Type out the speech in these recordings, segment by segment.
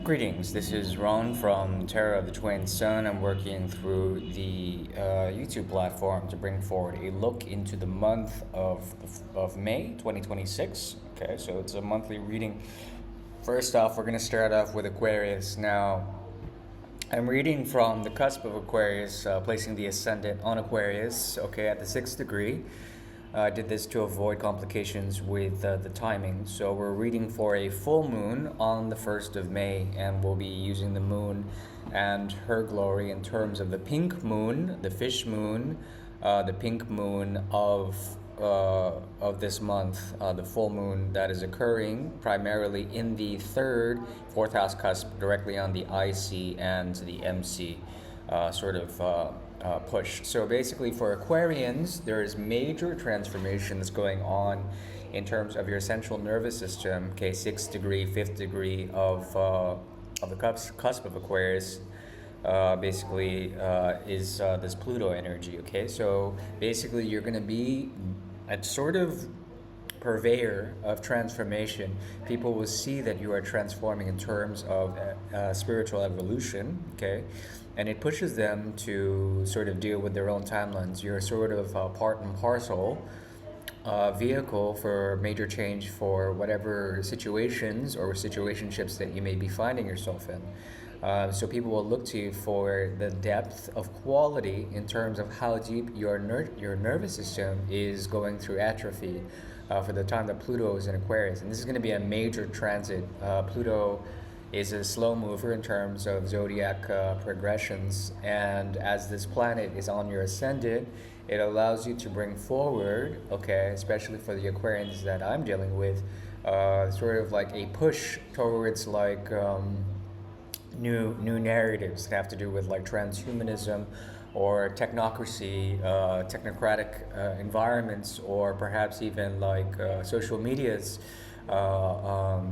Greetings, this is Ron from tarotofthetwinsun. I'm working through the YouTube platform to bring forward a look into the month of May 2026. Okay, so it's a monthly reading. First off, we're going to start off with Aquarius. Now, I'm reading from the cusp of Aquarius, placing the ascendant on Aquarius, okay, at the 6th degree. I did this to avoid complications with the timing. So we're reading for a full moon on the 1st of May, and we'll be using the moon and her glory in terms of the pink moon, the fish moon, the pink moon of this month, the full moon that is occurring primarily in the fourth house cusp, directly on the IC and the MC push. So basically for Aquarians, there is major transformations going on in terms of your central nervous system, okay, 6th degree, 5th degree of the cusp of Aquarius. Is this Pluto energy, okay? So basically you're going to be a sort of purveyor of transformation. People will see that you are transforming in terms of spiritual evolution, okay? And it pushes them to sort of deal with their own timelines. You're sort of part and parcel vehicle for major change for whatever situations or situationships that you may be finding yourself in. So people will look to you for the depth of quality in terms of how deep your nervous system is going through atrophy for the time that Pluto is in Aquarius. And this is going to be a major transit. Pluto is a slow mover in terms of zodiac progressions, and as this planet is on your ascendant, it allows you to bring forward, okay, especially for the Aquarians that I'm dealing with, sort of like a push towards like new narratives that have to do with like transhumanism or technocracy, technocratic environments, or perhaps even like social medias,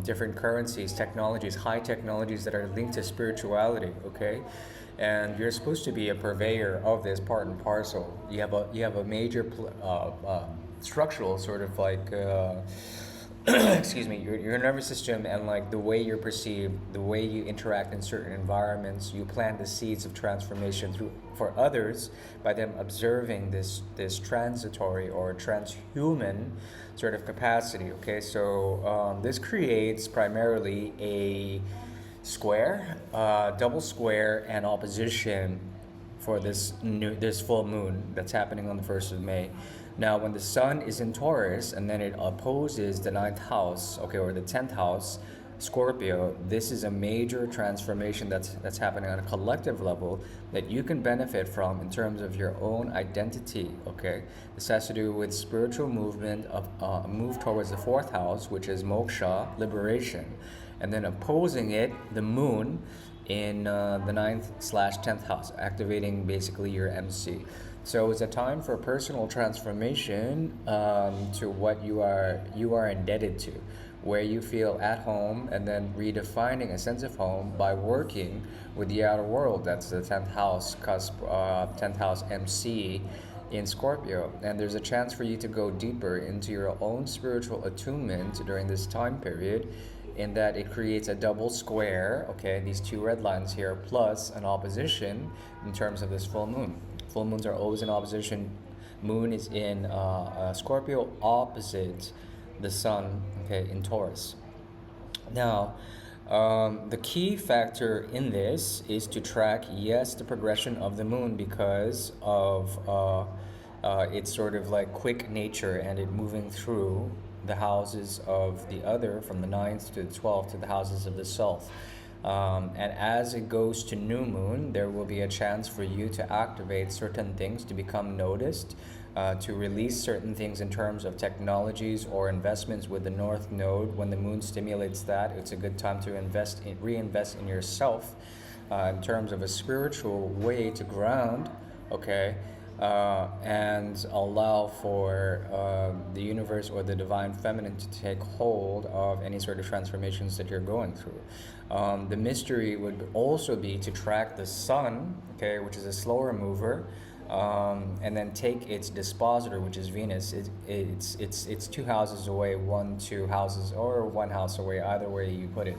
different currencies, technologies, high technologies that are linked to spirituality, okay? And you're supposed to be a purveyor of this part and parcel. You have a major structural sort of like excuse me, your nervous system and like the way you're perceived, the way you interact in certain environments. You plant the seeds of transformation for others by them observing this transitory or transhuman sort of capacity. Okay, so this creates primarily a square, double square, and opposition for this full moon that's happening on the 1st of May. Now, when the sun is in Taurus and then it opposes the 9th house, okay, or the 10th house, Scorpio, this is a major transformation that's happening on a collective level that you can benefit from in terms of your own identity, okay? This has to do with spiritual movement, of move towards the 4th house, which is moksha, liberation, and then opposing it, the moon, in the 9th/10th house, activating basically your MC. So it's a time for personal transformation to what you are indebted to, where you feel at home, and then redefining a sense of home by working with the outer world. That's the 10th house cusp, 10th house MC in Scorpio. And there's a chance for you to go deeper into your own spiritual attunement during this time period, in that it creates a double square, okay, these two red lines here, plus an opposition in terms of this full moon. Full moons are always in opposition. Moon is in Scorpio opposite the sun, okay, in Taurus. Now, the key factor in this is to track, yes, the progression of the moon because of its sort of like quick nature and it moving through the houses of the other, from the 9th to the 12th to the houses of the south. And as it goes to new moon, there will be a chance for you to activate certain things, to become noticed, to release certain things in terms of technologies or investments with the North Node. When the moon stimulates that, it's a good time to reinvest in yourself in terms of a spiritual way to ground, okay? And allow for the universe or the divine feminine to take hold of any sort of transformations that you're going through. The mystery would also be to track the sun, okay, which is a slower mover, and then take its dispositor, which is Venus. It's 2 houses away, 1, 2 houses, or 1 house away, either way you put it.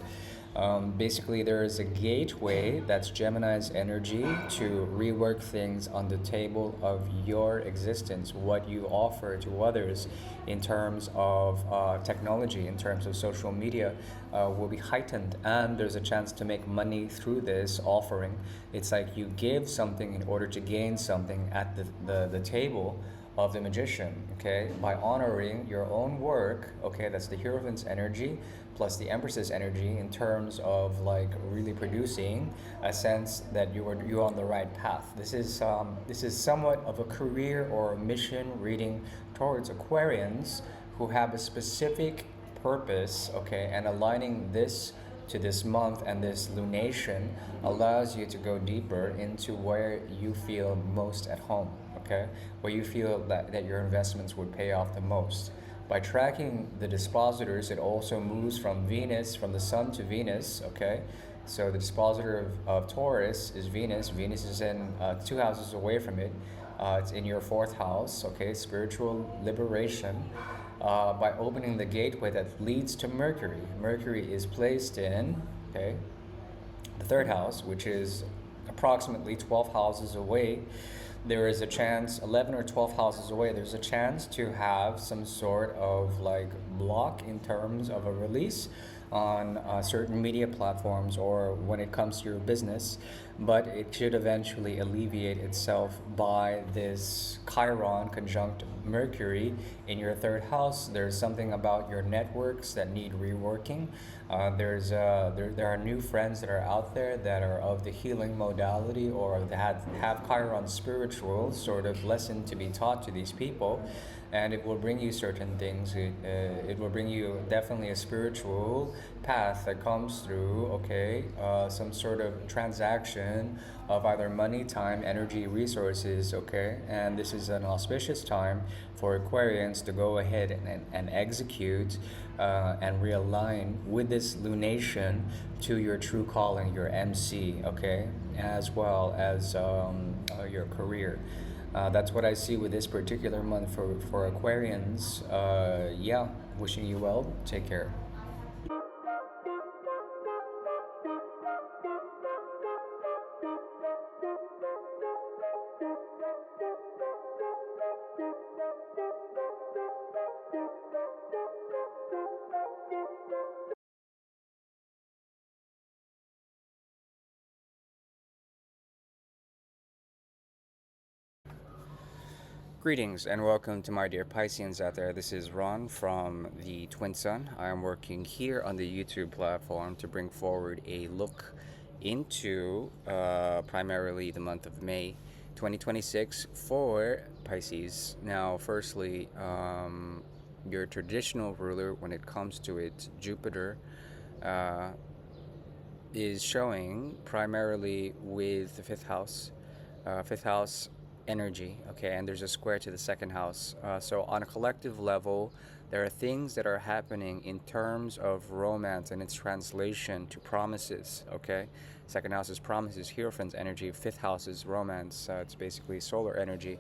Basically, there is a gateway that's Gemini's energy to rework things on the table of your existence, what you offer to others in terms of technology, in terms of social media, will be heightened, and there's a chance to make money through this offering. It's like you give something in order to gain something at the table of the magician, okay, by honoring your own work, okay, that's the Hierophant's energy plus the Empress's energy in terms of like really producing a sense that you're on the right path. This is somewhat of a career or a mission reading towards Aquarians who have a specific purpose, okay, and aligning this to this month and this lunation allows you to go deeper into where you feel most at home, okay, where you feel that your investments would pay off the most. By tracking the dispositors, it also moves from Venus, from the Sun to Venus, okay? So the dispositor of Taurus is Venus. Venus is in 2 houses away from it. It's in your 4th house, okay? Spiritual liberation. By opening the gateway that leads to Mercury. Mercury is placed in, okay, the 3rd house, which is approximately 12 houses away. There is a chance, 11 or 12 houses away, there's a chance to have some sort of like block in terms of a release on certain media platforms or when it comes to your business, but it should eventually alleviate itself by this Chiron conjunct Mercury in your 3rd house. There's something about your networks that need reworking. There are new friends that are out there that are of the healing modality or that have Chiron spiritual sort of lesson to be taught to these people, and it will bring you certain things. It will bring you definitely a spiritual path that comes through, okay, some sort of transaction of either money, time, energy, resources, okay, and this is an auspicious time for Aquarians to go ahead and execute and realign with this lunation to your true calling, your MC, okay, as well as your career. That's what I see with this particular month for Aquarians. Yeah, wishing you well. Take care. Greetings and welcome to my dear Pisceans out there. This is Ron from the Twin Sun. I am working here on the YouTube platform to bring forward a look into primarily the month of May 2026 for Pisces. Now, firstly, your traditional ruler when it comes to it, Jupiter, uh, is showing primarily with the 5th house energy, okay, and there's a square to the 2nd house. So on a collective level, there are things that are happening in terms of romance and its translation to promises, okay. 2nd house is promises, Hierophant's energy. 5th house is romance. It's basically solar energy.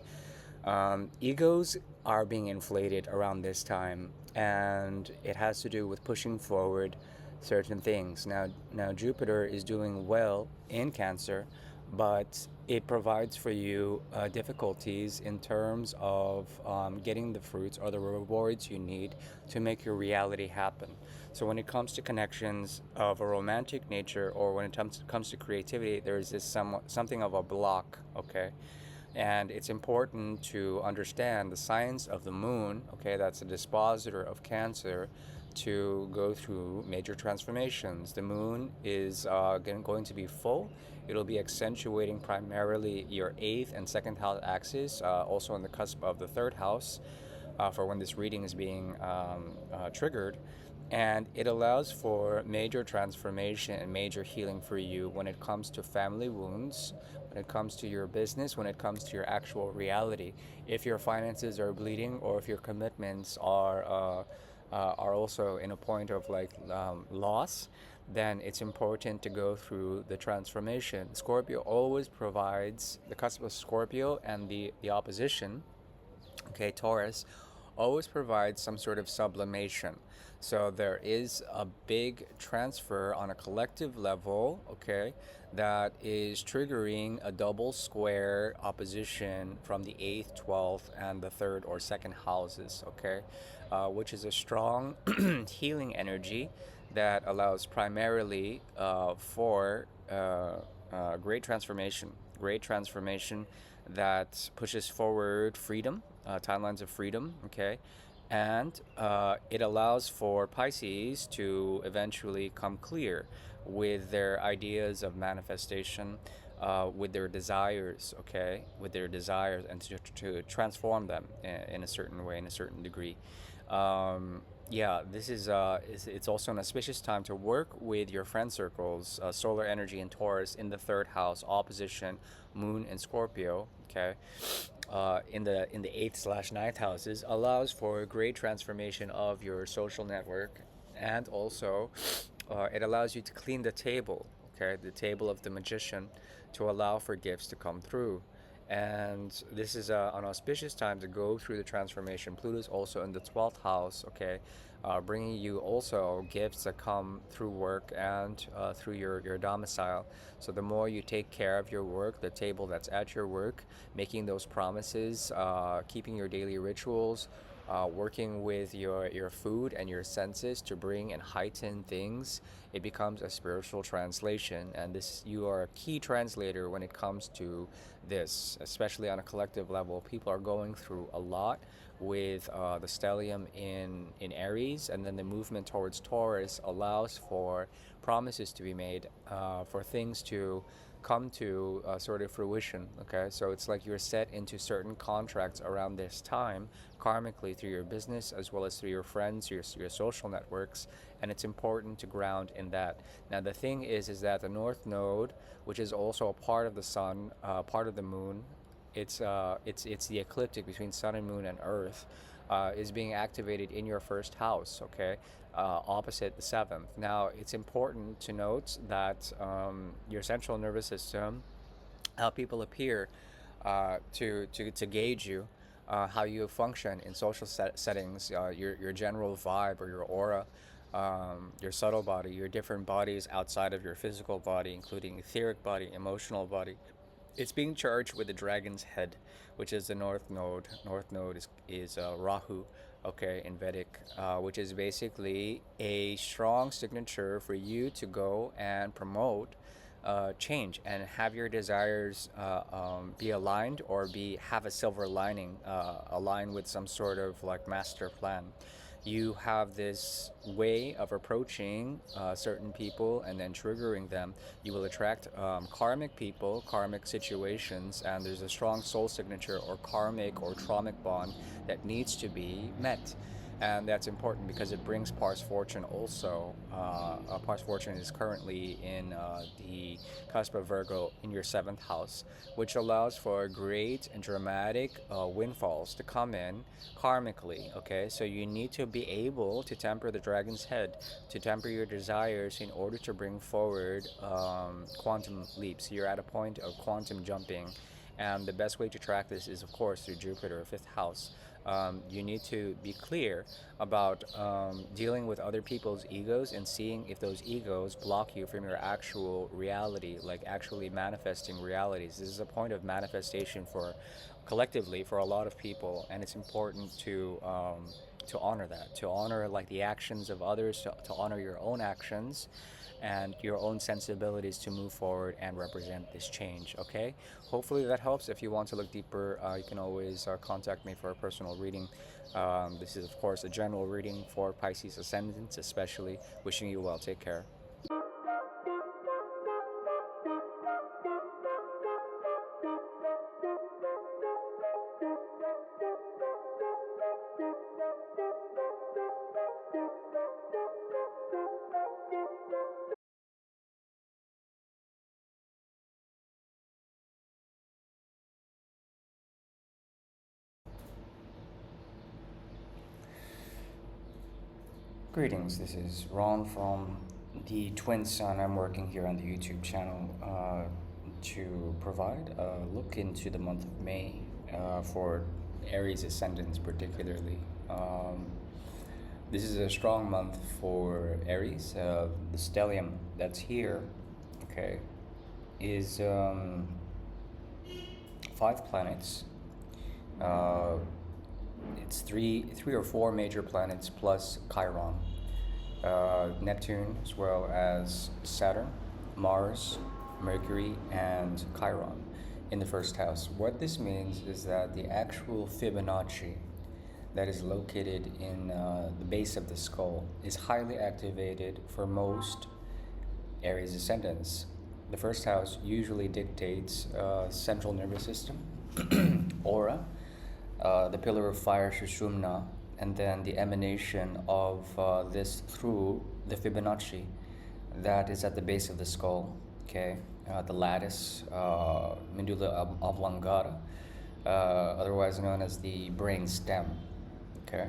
Egos are being inflated around this time, and it has to do with pushing forward certain things. Now Jupiter is doing well in Cancer, but it provides for you difficulties in terms of getting the fruits or the rewards you need to make your reality happen. So when it comes to connections of a romantic nature, or when it comes to creativity, there is this something of a block, okay? And it's important to understand the signs of the moon, okay, that's a dispositor of Cancer, to go through major transformations. The moon is going to be full. It'll be accentuating primarily your 8th and 2nd house axis, also on the cusp of the 3rd house for when this reading is being triggered. And it allows for major transformation and major healing for you when it comes to family wounds, when it comes to your business, when it comes to your actual reality. If your finances are bleeding, or if your commitments are also in a point of like loss, then it's important to go through the transformation. Scorpio always provides the cusp of Scorpio and the opposition, okay, Taurus, always provides some sort of sublimation. So there is a big transfer on a collective level, okay, that is triggering a double square opposition from the 8th, 12th, and the 3rd or 2nd houses, okay, which is a strong healing energy that allows primarily for great transformation that pushes forward freedom, timelines of freedom, okay? And it allows for Pisces to eventually come clear with their ideas of manifestation, with their desires, okay? With their desires, and to transform them in a certain way, in a certain degree. Yeah, this is it's also an auspicious time to work with your friend circles. Solar energy in Taurus in the 3rd house, opposition Moon and Scorpio. Okay, in the 8th/9th houses allows for a great transformation of your social network, and also it allows you to clean the table. Okay, the table of the magician, to allow for gifts to come through. And this is an auspicious time to go through the transformation. Pluto's also in the 12th house, okay, bringing you also gifts that come through work and through your domicile. So the more you take care of your work, the table that's at your work, making those promises, keeping your daily rituals, working with your food and your senses to bring and heighten things, it becomes a spiritual translation. And this, you are a key translator when it comes to this, especially on a collective level. People are going through a lot with the stellium in Aries, and then the movement towards Taurus allows for promises to be made, for things to come to sort of fruition. Okay, so it's like you're set into certain contracts around this time, karmically, through your business as well as through your friends, your social networks, and it's important to ground in that. Now the thing is that the North Node, which is also a part of the Sun, part of the Moon, it's the ecliptic between Sun and Moon and Earth, is being activated in your 1st house, okay, opposite the 7th. Now it's important to note that your central nervous system, how people appear, to gauge you, how you function in social settings, your general vibe or your aura, your subtle body, your different bodies outside of your physical body, including etheric body, emotional body. It's being charged with the dragon's head, which is the North Node. North Node is Rahu, okay, in Vedic, which is basically a strong signature for you to go and promote change and have your desires be aligned, or have a silver lining, aligned with some sort of like master plan. You have this way of approaching certain people and then triggering them. You will attract karmic people, karmic situations, and there's a strong soul signature or karmic or traumatic bond that needs to be met. And that's important because it brings Pars Fortune also. Pars Fortune is currently in the cusp of Virgo in your 7th house, which allows for great and dramatic windfalls to come in karmically. Okay, so you need to be able to temper the dragon's head, to temper your desires in order to bring forward quantum leaps. You're at a point of quantum jumping. And the best way to track this is, of course, through Jupiter, 5th house. You need to be clear about dealing with other people's egos and seeing if those egos block you from your actual reality, like actually manifesting realities. This is a point of manifestation for collectively for a lot of people, and it's important to honor that, to honor like the actions of others, to honor your own actions and your own sensibilities to move forward and represent this change. Okay, hopefully that helps. If you want to look deeper, you can always contact me for a personal reading. This is of course a general reading for Pisces ascendants, especially. Wishing you well. Take care. Greetings, this is Ron from the Twin Sun. I'm working here on the YouTube channel to provide a look into the month of May for Aries ascendants particularly. This is a strong month for Aries. The stellium that's here, okay, is 5 planets. It's three or four major planets plus Chiron, Neptune, as well as Saturn, Mars, Mercury, and Chiron in the first house. What this means is that the actual Fibonacci that is located in the base of the skull is highly activated for most Aries ascendants. The first house usually dictates central nervous system, aura, the pillar of fire Sushumna, and then the emanation of this through the Fibonacci that is at the base of the skull, okay, the lattice, medulla oblongata, otherwise known as the brain stem, okay.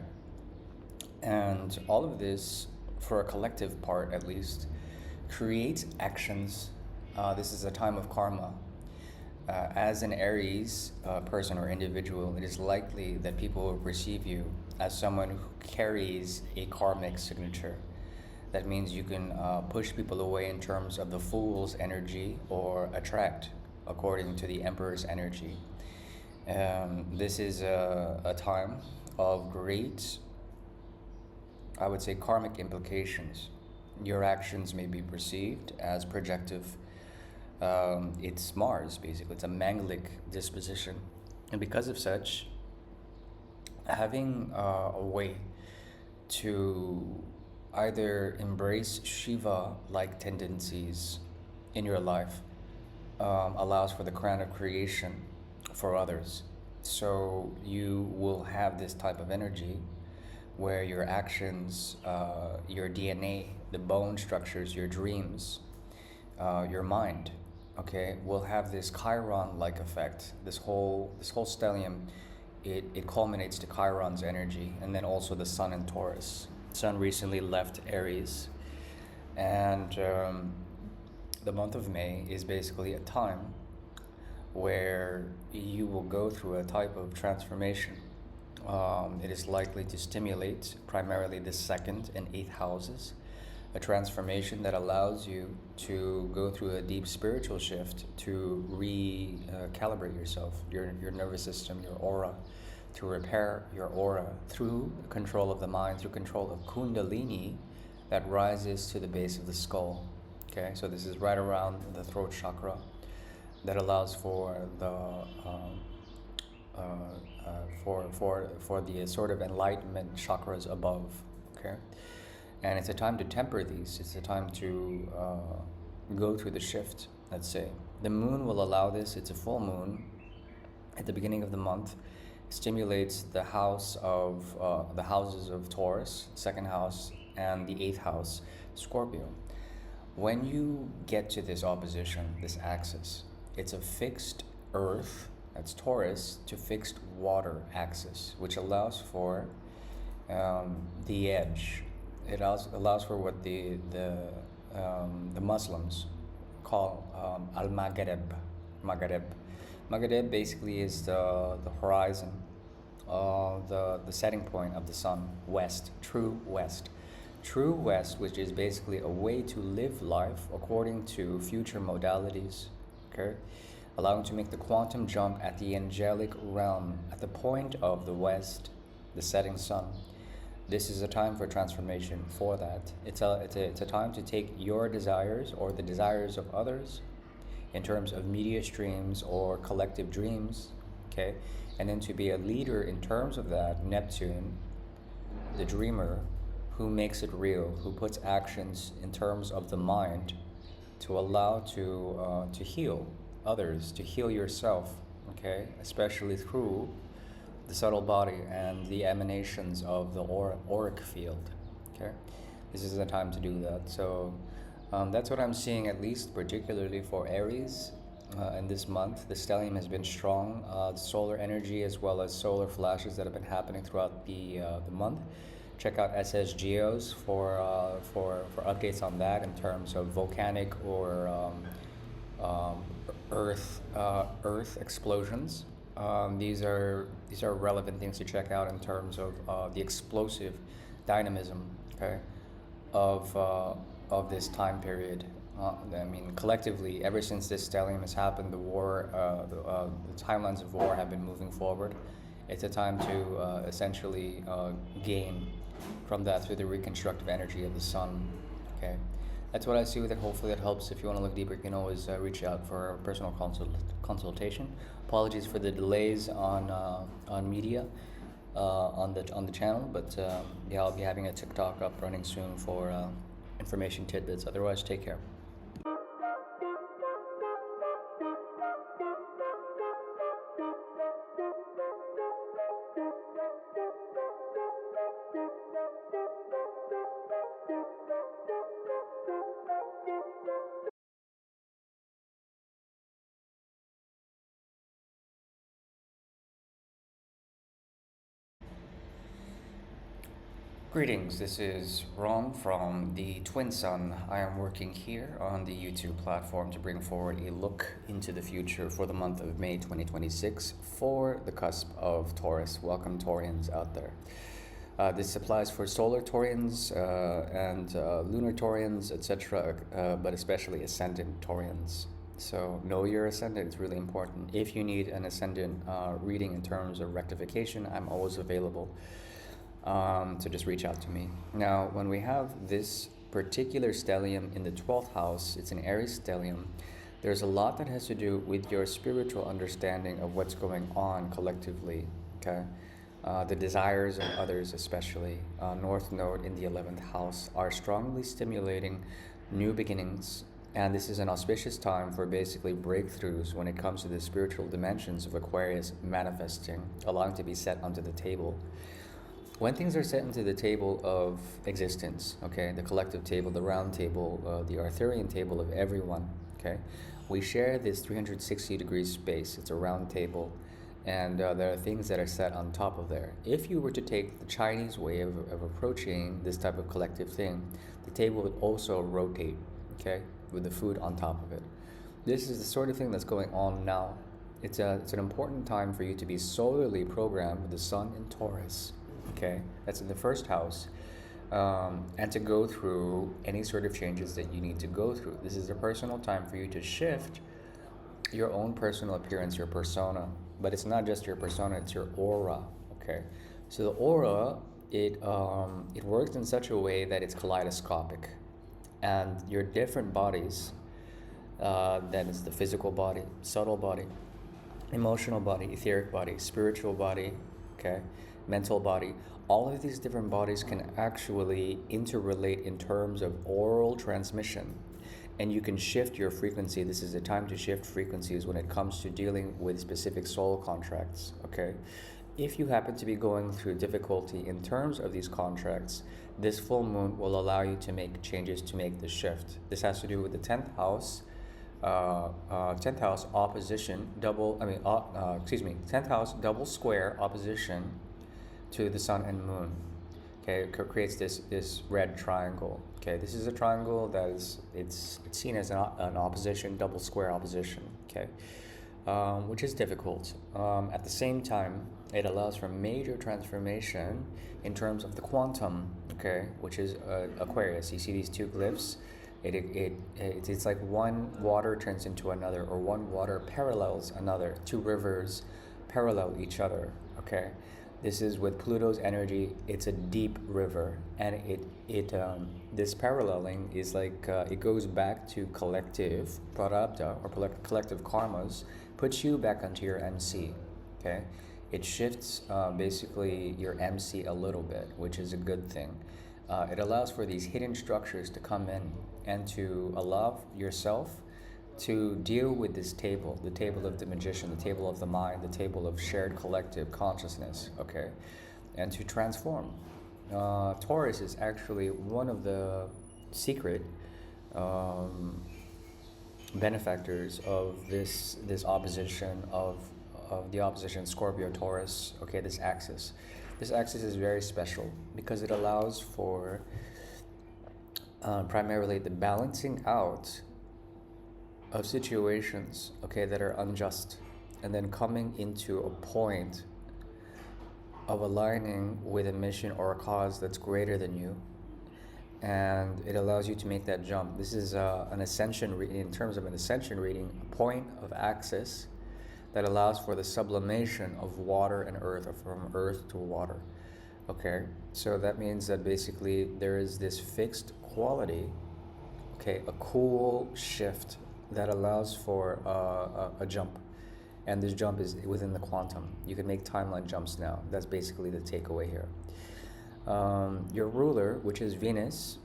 And all of this, for a collective part at least, creates actions. This is a time of karma. As an Aries person or individual, it is likely that people will perceive you as someone who carries a karmic signature. That means you can push people away in terms of the Fool's energy or attract according to the Emperor's energy. This is a time of great, I would say, karmic implications. Your actions may be perceived as projective. It's Mars, basically. It's a Mangalic disposition. And because of such, having a way to either embrace Shiva-like tendencies in your life allows for the crown of creation for others. So you will have this type of energy where your actions, your DNA, the bone structures, your dreams, your mind, okay, will have this Chiron-like effect. This whole stellium, it culminates to Chiron's energy, and then also the Sun in Taurus. Sun recently left Aries, and the month of May is basically a time where you will go through a type of transformation. It is likely to stimulate primarily the 2nd and 8th houses, a transformation that allows you to go through a deep spiritual shift to recalibrate yourself, your nervous system, your aura, to repair your aura through control of the mind, through control of Kundalini that rises to the base of the skull. Okay, so this is right around the throat chakra that allows for the for the sort of enlightenment chakras above. Okay. And it's a time to temper these. It's a time to go through the shift, let's say. The moon will allow this. It's a full moon at the beginning of the month. Stimulates the house of the houses of Taurus, 2nd house, and the 8th house, Scorpio. When you get to this opposition, this axis, it's a fixed earth, that's Taurus, to fixed water axis, which allows for the edge. It allows for what the Muslims call al-Maghreb. Maghreb basically is the horizon, the setting point of the sun, west, true west. True west, which is basically a way to live life according to future modalities, okay? Allowing to make the quantum jump at the angelic realm, at the point of the west, the setting sun. This is a time for transformation for that. It's a time to take your desires or the desires of others in terms of media streams or collective dreams, okay? And then to be a leader in terms of that, Neptune, the dreamer, who makes it real, who puts actions in terms of the mind to allow to heal others, to heal yourself, okay? Especially through the subtle body and the emanations of the auric field, okay? This is the time to do that. So that's what I'm seeing, at least particularly for Aries in this month. The stellium has been strong, the solar energy as well as solar flashes that have been happening throughout the month. Check out SSGeos for updates on that in terms of volcanic or earth explosions. These are relevant things to check out in terms of the explosive dynamism, okay, of this time period. I mean, collectively, ever since this stellium has happened, the timelines of war have been moving forward. It's a time to essentially gain from that through the reconstructive energy of the sun. Okay, that's what I see with it. Hopefully, that helps. If you want to look deeper, you can always reach out for a personal consultation. Apologies for the delays on media on the channel, but yeah, I'll be having a TikTok up running soon for information tidbits. Otherwise, take care. Greetings, this is Ron from the Twin Sun. I am working here on the YouTube platform to bring forward a look into the future for the month of May 2026 for the cusp of Taurus. Welcome, Taurians out there. This applies for solar Taurians and lunar Taurians, etc., but especially ascendant Taurians. So know your ascendant, it's really important. If you need an ascendant reading in terms of rectification, I'm always available. So just reach out to me. Now, when we have this particular stellium in the 12th house, it's an Aries stellium. There's a lot that has to do with your spiritual understanding of what's going on collectively, okay? The desires of others, especially. North Node in the 11th house are strongly stimulating new beginnings, and this is an auspicious time for basically breakthroughs when it comes to the spiritual dimensions of Aquarius manifesting, allowing to be set onto the table. When things are set into the table of existence, okay, the collective table, the round table, the Arthurian table of everyone, okay, we share this 360 degrees space. It's a round table, and there are things that are set on top of there. If you were to take the Chinese way of approaching this type of collective thing, the table would also rotate, okay, with the food on top of it. This is the sort of thing that's going on now. It's an important time for you to be solarly programmed with the sun in Taurus. Okay, that's in the first house, and to go through any sort of changes that you need to go through. This is a personal time for you to shift your own personal appearance, your persona. But it's not just your persona; it's your aura. Okay, so the aura it works in such a way that it's kaleidoscopic, and your different bodies. That is the physical body, subtle body, emotional body, etheric body, spiritual body. Okay, mental body, all of these different bodies can actually interrelate in terms of oral transmission, and you can shift your frequency. This is a time to shift frequencies when it comes to dealing with specific soul contracts. Okay, if you happen to be going through difficulty in terms of these contracts, this full moon will allow you to make changes to make the shift. This has to do with the 10th house. 10th house opposition double, 10th house double square opposition to the sun and moon. Okay, it creates this red triangle. Okay, this is a triangle that is it's seen as an opposition, double square opposition. Okay, which is difficult. At the same time, it allows for major transformation in terms of the quantum. Okay, which is Aquarius. You see these two glyphs. It's like one water turns into another, or one water parallels another. Two rivers parallel each other. Okay, this is with Pluto's energy. It's a deep river, and this paralleling is like it goes back to collective prarabdha or collective karmas, puts you back onto your MC. Okay, it shifts basically your MC a little bit, which is a good thing. It allows for these hidden structures to come in and to allow yourself to deal with this table, the table of the magician, the table of the mind, the table of shared collective consciousness, okay, and to transform. Taurus is actually one of the secret benefactors of this opposition of the opposition Scorpio Taurus, okay, this axis. This axis is very special because it allows for primarily the balancing out of situations, okay, that are unjust, and then coming into a point of aligning with a mission or a cause that's greater than you, and it allows you to make that jump. This is an ascension reading. In terms of an ascension reading, a point of access that allows for the sublimation of water and earth, or from earth to water. Okay, so that means that basically there is this fixed quality, okay, a cool shift that allows for a jump. And this jump is within the quantum. You can make timeline jumps now. That's basically the takeaway here. Your ruler, which is Venus,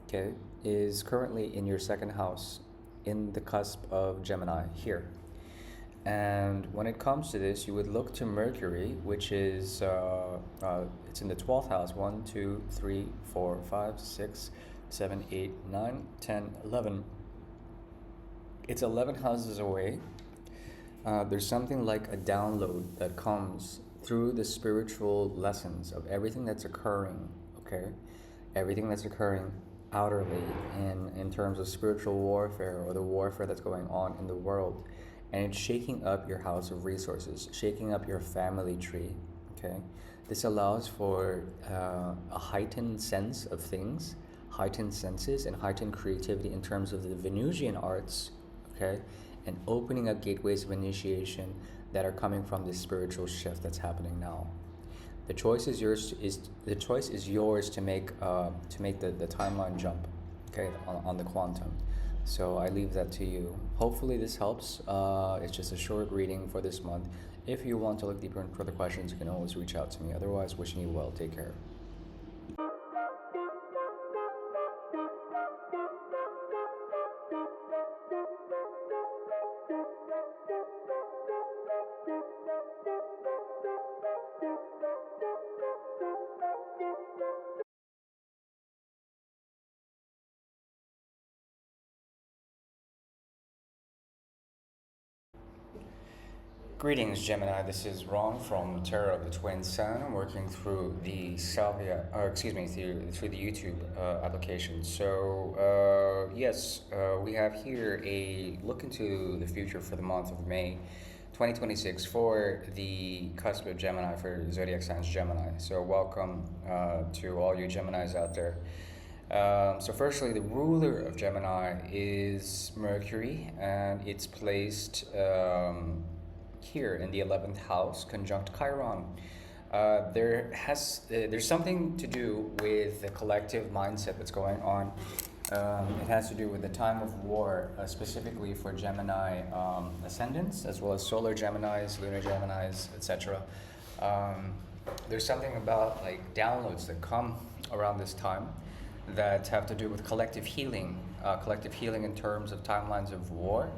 okay, is currently in your second house, in the cusp of Gemini here. And when it comes to this, you would look to Mercury, which is it's in the 12th house. 1, 2, 3, 4, 5, 6, 7, 8, 9, 10, 11. It's 11 houses away. There's something like a download that comes through the spiritual lessons of everything that's occurring, okay? Everything that's occurring outerly in terms of spiritual warfare, or the warfare that's going on in the world. And it's shaking up your house of resources, shaking up your family tree, okay? This allows for a heightened sense of things, heightened senses, and heightened creativity in terms of the Venusian arts, okay? And opening up gateways of initiation that are coming from this spiritual shift that's happening now. The choice is yours. The choice is yours to make the timeline jump, okay, on the quantum. So I leave that to you. Hopefully this helps. It's just a short reading for this month. If you want to look deeper into further questions, you can always reach out to me. Otherwise, wishing you well. Take care. Greetings, Gemini. This is Ron from Tarot of the Twin Sun. I'm working through the through the YouTube application. So yes, we have here a look into the future for the month of May 2026 for the cusp of Gemini, for zodiac signs Gemini. So welcome to all you Geminis out there. So firstly, the ruler of Gemini is Mercury, and it's placed here in the 11th house, conjunct Chiron. There's something to do with the collective mindset that's going on. It has to do with the time of war, specifically for Gemini ascendants, as well as solar Geminis, lunar Geminis, etc. There's something about like downloads that come around this time that have to do with collective healing in terms of timelines of war,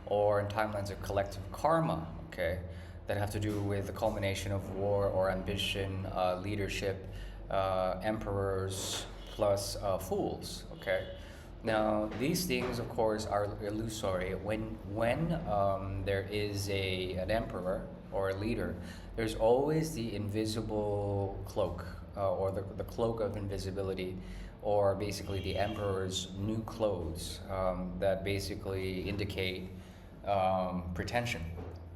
or in timelines of collective karma, okay, that have to do with the culmination of war or ambition, leadership, emperors, plus fools, okay? Now, these things, of course, are illusory. When there is an emperor or a leader, there's always the invisible cloak, or the cloak of invisibility, or basically the emperor's new clothes that basically indicate pretension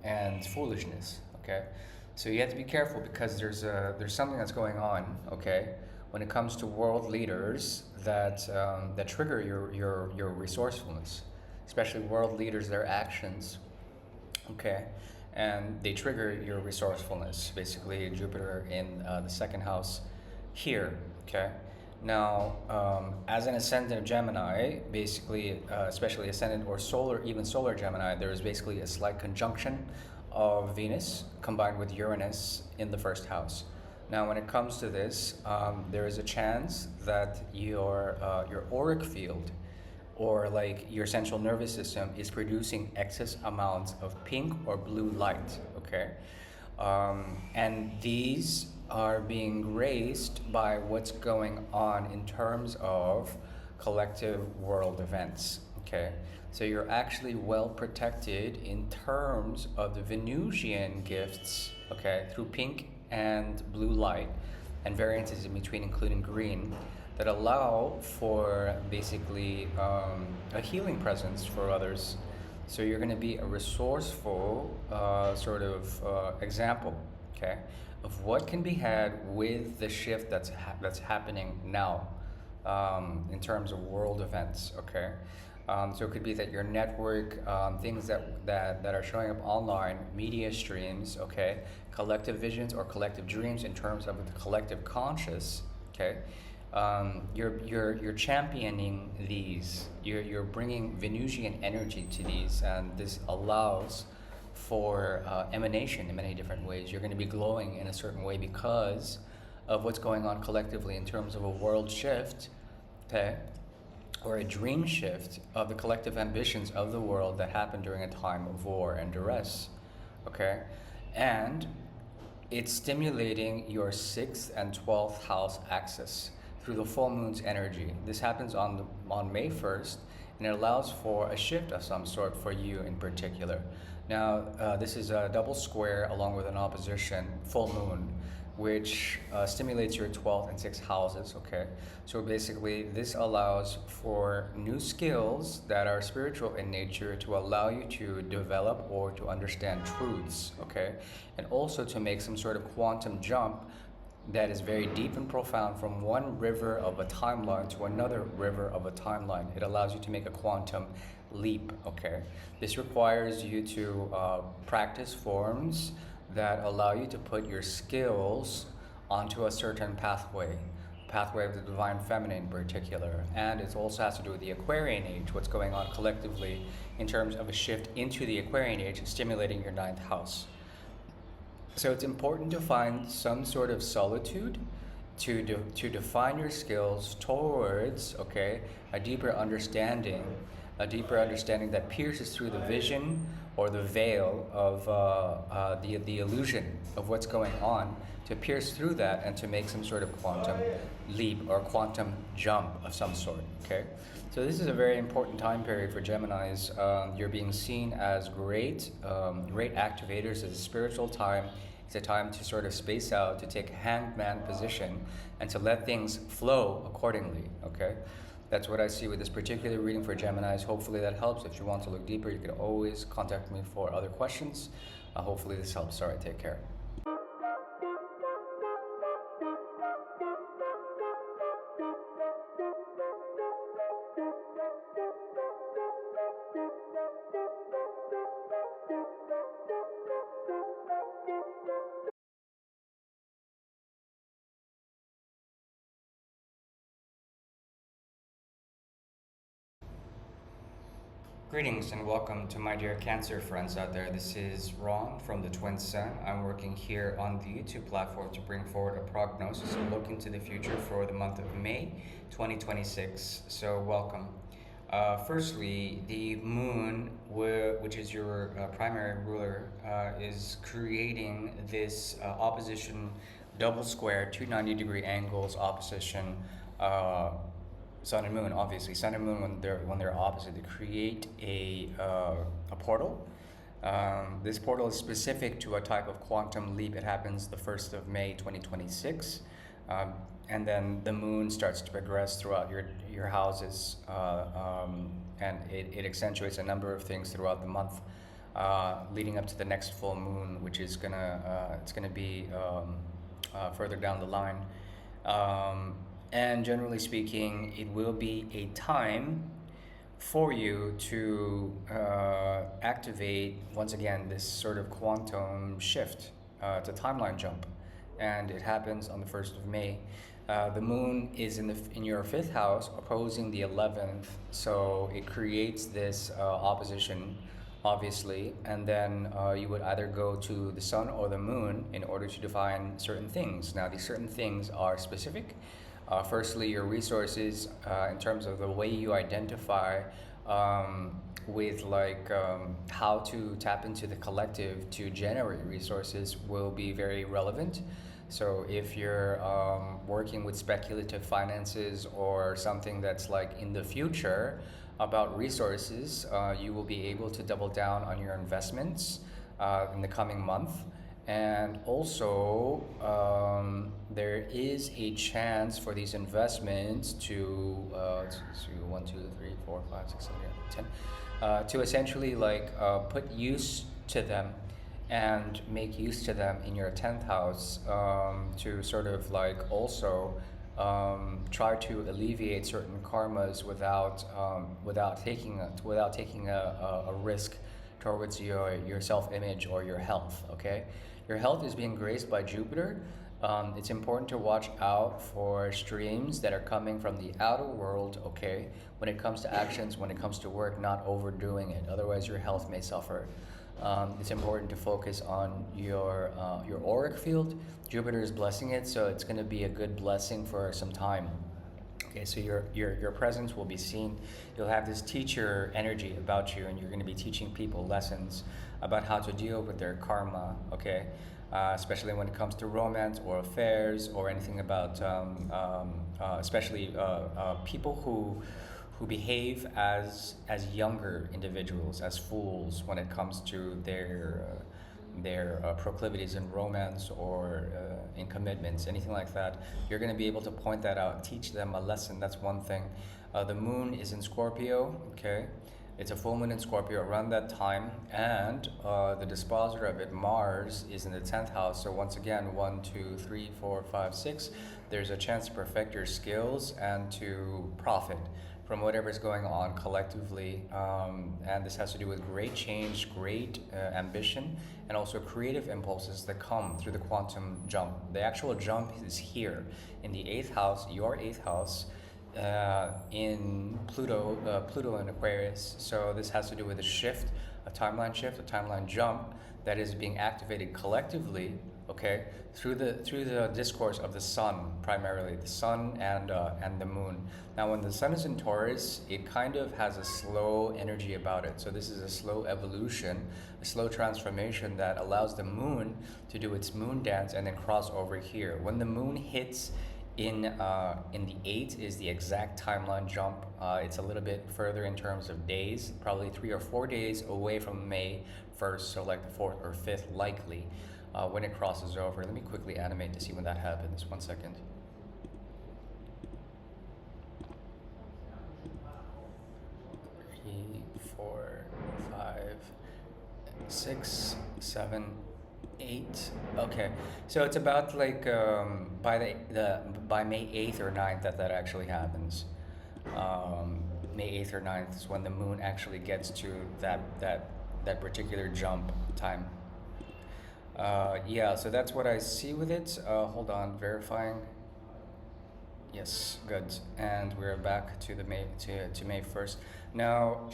and foolishness, okay? So you have to be careful, because there's something that's going on, okay, when it comes to world leaders that trigger your resourcefulness, especially world leaders, their actions, okay, and they trigger your resourcefulness. Basically, Jupiter in the second house here, okay. Now, as an ascendant of Gemini, basically, especially ascendant or solar, even solar Gemini, there is basically a slight conjunction of Venus combined with Uranus in the first house. Now, when it comes to this, there is a chance that your auric field, or like your central nervous system, is producing excess amounts of pink or blue light, okay? And these are being raised by what's going on in terms of collective world events, okay? So you're actually well protected in terms of the Venusian gifts, okay, through pink and blue light, and variances in between, including green, that allow for basically a healing presence for others, So you're going to be a resourceful example, okay, of what can be had with the shift that's happening now, in terms of world events, okay. So it could be that your network, things that are showing up online, media streams, okay, collective visions or collective dreams in terms of the collective conscious, okay. You're championing these. You're bringing Venusian energy to these, and this allows for emanation in many different ways. You're going to be glowing in a certain way because of what's going on collectively in terms of a world shift, okay, or a dream shift of the collective ambitions of the world that happened during a time of war and duress, okay, and it's stimulating your 6th and 12th house axis through the full moon's energy. This happens on May 1st, and it allows for a shift of some sort for you in particular. Now, this is a double square along with an opposition, full moon, which stimulates your 12th and 6th houses, okay? So basically, this allows for new skills that are spiritual in nature to allow you to develop or to understand truths, okay? And also to make some sort of quantum jump that is very deep and profound from one river of a timeline to another river of a timeline. It allows you to make a quantum leap, okay? This requires you to practice forms that allow you to put your skills onto a certain pathway of the divine feminine in particular. And it also has to do with the Aquarian age, what's going on collectively in terms of a shift into the Aquarian age, stimulating your 9th house. So it's important to find some sort of solitude to define your skills towards, okay, a deeper understanding that pierces through the vision or the veil of the illusion of what's going on, to pierce through that and to make some sort of quantum leap or quantum jump of some sort, okay? So this is a very important time period for Geminis. You're being seen as great activators. It's a spiritual time. It's a time to sort of space out, to take a hangman position, and to let things flow accordingly, okay? That's what I see with this particular reading for Geminis. Hopefully that helps. If you want to look deeper, you can always contact me for other questions. Hopefully this helps. All right, take care. Greetings and welcome to my dear Cancer friends out there. This is Ron from the Twin Sun. I'm working here on the YouTube platform to bring forward a prognosis and look into the future for the month of May 2026. So welcome. Firstly, the moon, which is your primary ruler, is creating this opposition double square, 290-degree angles opposition. Sun and Moon, obviously. Sun and Moon, when they're opposite, they create a portal. This portal is specific to a type of quantum leap. It happens the 1st of May 2026. And then the moon starts to progress throughout your houses, and it accentuates a number of things throughout the month, leading up to the next full moon, which is gonna be further down the line. And generally speaking, it will be a time for you to activate, once again, this sort of quantum shift. It's a timeline jump, and it happens on the 1st of May. The moon is in your 5th house, opposing the 11th, so it creates this opposition, obviously, and then you would either go to the sun or the moon in order to define certain things. Now, these certain things are specific. Firstly, your resources, in terms of the way you identify with how to tap into the collective to generate resources, will be very relevant. So if you're working with speculative finances or something that's like in the future about resources, you will be able to double down on your investments in the coming month. And also, there is a chance for these investments to 1, 2, 3, 4, 5, 6, 7, 8, 10. to essentially like put use to them and make use to them in your 10th house, to sort of like also try to alleviate certain karmas without taking a risk towards your self-image or your health. Okay, your health is being graced by Jupiter. It's important to watch out for streams that are coming from the outer world, okay? When it comes to actions, when it comes to work, not overdoing it. Otherwise, your health may suffer. It's important to focus on your auric field. Jupiter is blessing it, so it's going to be a good blessing for some time. Okay, so your presence will be seen. You'll have this teacher energy about you, and you're going to be teaching people lessons about how to deal with their karma. Okay, especially when it comes to romance or affairs or anything about, especially people who behave as younger individuals, as fools when it comes to their proclivities in romance or in commitments, anything like that. You're going to be able to point that out and teach them a lesson. That's one thing. The moon is in Scorpio, okay? It's a full moon in Scorpio around that time, and the dispositor of it, Mars, is in the 10th house. So once again, 1, 2, 3, 4, 5, 6, there's a chance to perfect your skills and to profit from whatever is going on collectively. And this has to do with great change, great ambition, and also creative impulses that come through the quantum jump. The actual jump is here in the 8th house, your 8th house, in Pluto in Aquarius. So this has to do with a shift, a timeline jump that is being activated collectively, okay, through the discourse of the sun, primarily the sun and the moon. Now, when the sun is in Taurus, it kind of has a slow energy about it. So this is a slow evolution, a slow transformation that allows the moon to do its moon dance and then cross over here. When the moon hits in the 8 is the exact timeline jump. It's a little bit further in terms of days, probably 3 or 4 days away from May 1st, so like the 4th or 5th likely, when it crosses over. Let me quickly animate to see when that happens. 1 second. 3, 4, 5, 6, 7, 8. Okay, so it's about like by May 8th or 9th that actually happens. May 8th or 9th is when the moon actually gets to that particular jump time. Yeah, so that's what I see with it. Hold on, verifying. Yes, good. And we're back to the May 1st. Now,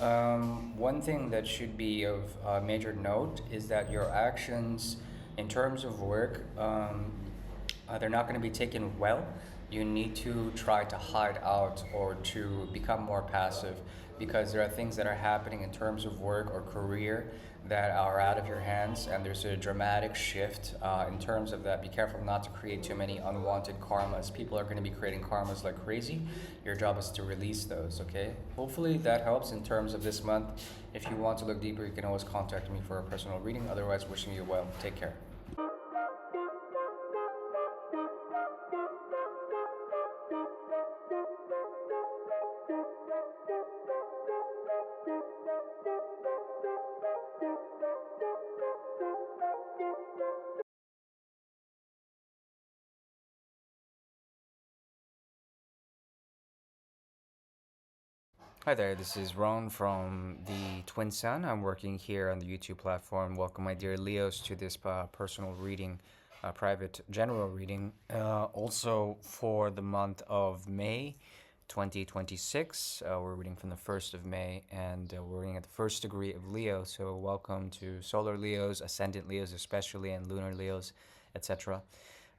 one thing that should be of major note is that your actions in terms of work, they're not going to be taken well. You need to try to hide out or to become more passive, because there are things that are happening in terms of work or career that are out of your hands, and there's a dramatic shift in terms of that. Be careful not to create too many unwanted karmas. People are going to be creating karmas like crazy. Your job is to release those, okay? Hopefully that helps in terms of this month. If you want to look deeper, you can always contact me for a personal reading. Otherwise, wishing you well. Take care. Hi there, this is Ron from the Twin Sun. I'm working here on the YouTube platform. Welcome, my dear Leos, to this personal reading, private general reading. Also for the month of May 2026. We're reading from the 1st of May, and we're reading at the first degree of Leo. So welcome to solar Leos, ascendant Leos especially, and lunar Leos, etc.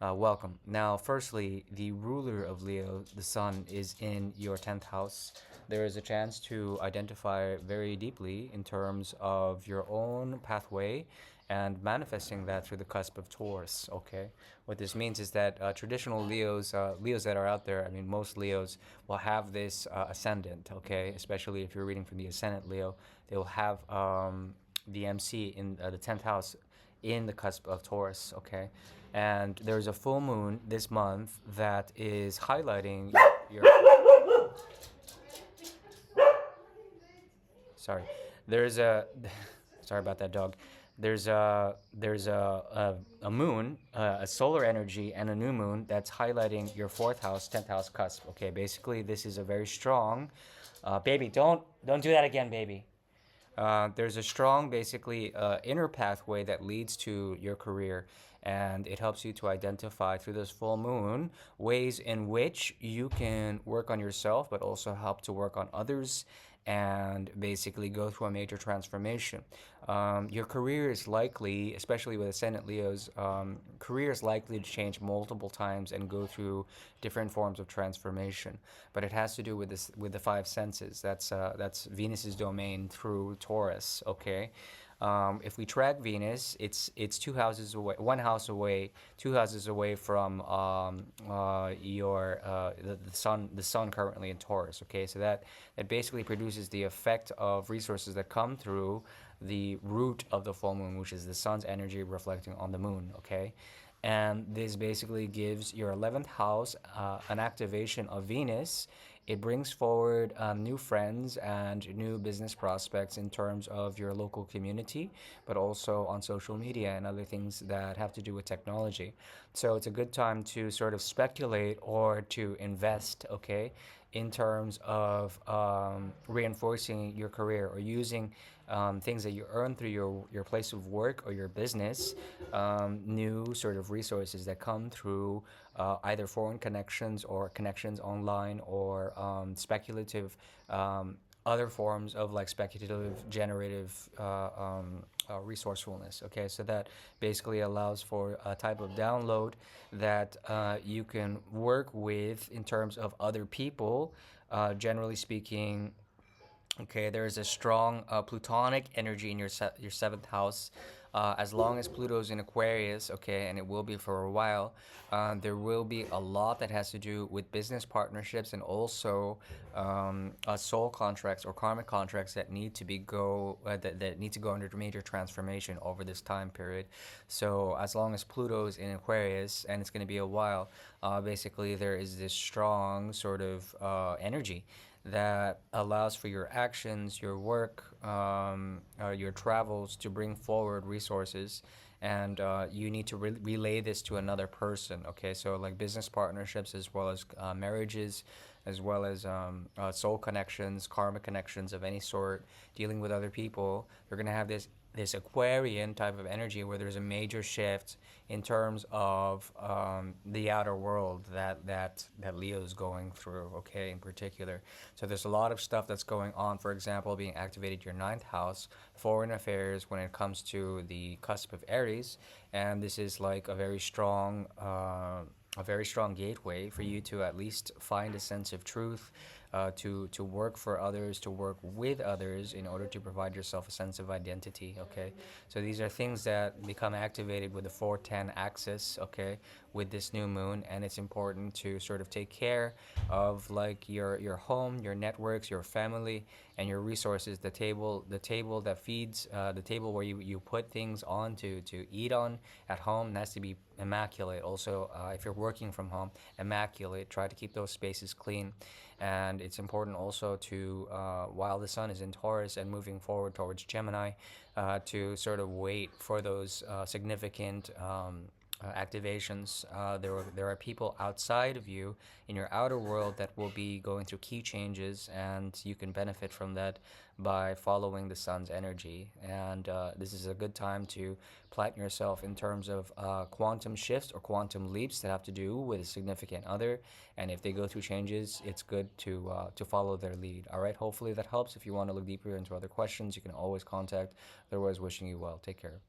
Welcome. Now, firstly, the ruler of Leo, the sun, is in your 10th house. There is a chance to identify very deeply in terms of your own pathway and manifesting that through the cusp of Taurus, okay? What this means is that traditional Leos, Leos that are out there, I mean, most Leos will have this ascendant, okay? Especially if you're reading from the ascendant Leo, they will have the MC in the 10th house in the cusp of Taurus, okay? And there's a full moon this month that is highlighting your sorry. There's a sorry about that, dog. There's a moon, a solar energy, and a new moon that's highlighting your fourth house, 10th house cusp. Okay, basically this is a very strong. Baby, don't do that again, baby. There's a strong, basically, inner pathway that leads to your career, and it helps you to identify through this full moon ways in which you can work on yourself, but also help to work on others and basically go through a major transformation. Your career is likely, especially with Ascendant Leo's, career is likely to change multiple times and go through different forms of transformation. But it has to do with this, with the five senses. That's Venus's domain through Taurus. Okay. If we track Venus, it's two houses away, one house away, two houses away from the sun currently in Taurus. Okay, so that basically produces the effect of resources that come through the root of the full moon, which is the sun's energy reflecting on the moon. Okay, and this basically gives your 11th house an activation of Venus. It brings forward new friends and new business prospects in terms of your local community, but also on social media and other things that have to do with technology. So it's a good time to sort of speculate or to invest, okay, in terms of reinforcing your career or using things that you earn through your place of work or your business, new sort of resources that come through either foreign connections or connections online or speculative other forms of like speculative generative resourcefulness. Okay, so that basically allows for a type of download that you can work with in terms of other people. Generally speaking, okay, there is a strong Plutonic energy in your seventh house. As long as Pluto's in Aquarius, okay, and it will be for a while, there will be a lot that has to do with business partnerships and also soul contracts or karmic contracts that need to that need to go under major transformation over this time period. So as long as Pluto's in Aquarius, and it's going to be a while, basically there is this strong sort of energy that allows for your actions, your work, your travels to bring forward resources. And you need to relay this to another person. Okay, so like business partnerships, as well as marriages, as well as soul connections, karma connections of any sort, dealing with other people. You're gonna have this Aquarian type of energy where there's a major shift in terms of the outer world that Leo's going through, okay, in particular. So there's a lot of stuff that's going on, for example, being activated your ninth house, foreign affairs when it comes to the cusp of Aries, and this is like a very strong gateway for you to at least find a sense of truth, to work for others, to work with others in order to provide yourself a sense of identity. Okay, so these are things that become activated with the 410 axis. Okay, with this new moon, and it's important to sort of take care of like your home, your networks, your family, and your resources. The table that feeds, the table where you put things on to eat on at home has to be immaculate. Also, if you're working from home, immaculate. Try to keep those spaces clean, and it's important also to while the sun is in Taurus and moving forward towards Gemini, to sort of wait for those significant activations. There are people outside of you in your outer world that will be going through key changes, and you can benefit from that by following the sun's energy. And this is a good time to plan yourself in terms of quantum shifts or quantum leaps that have to do with a significant other. And if they go through changes, it's good to follow their lead. All right. Hopefully that helps. If you want to look deeper into other questions, you can always contact. Otherwise, wishing you well. Take care.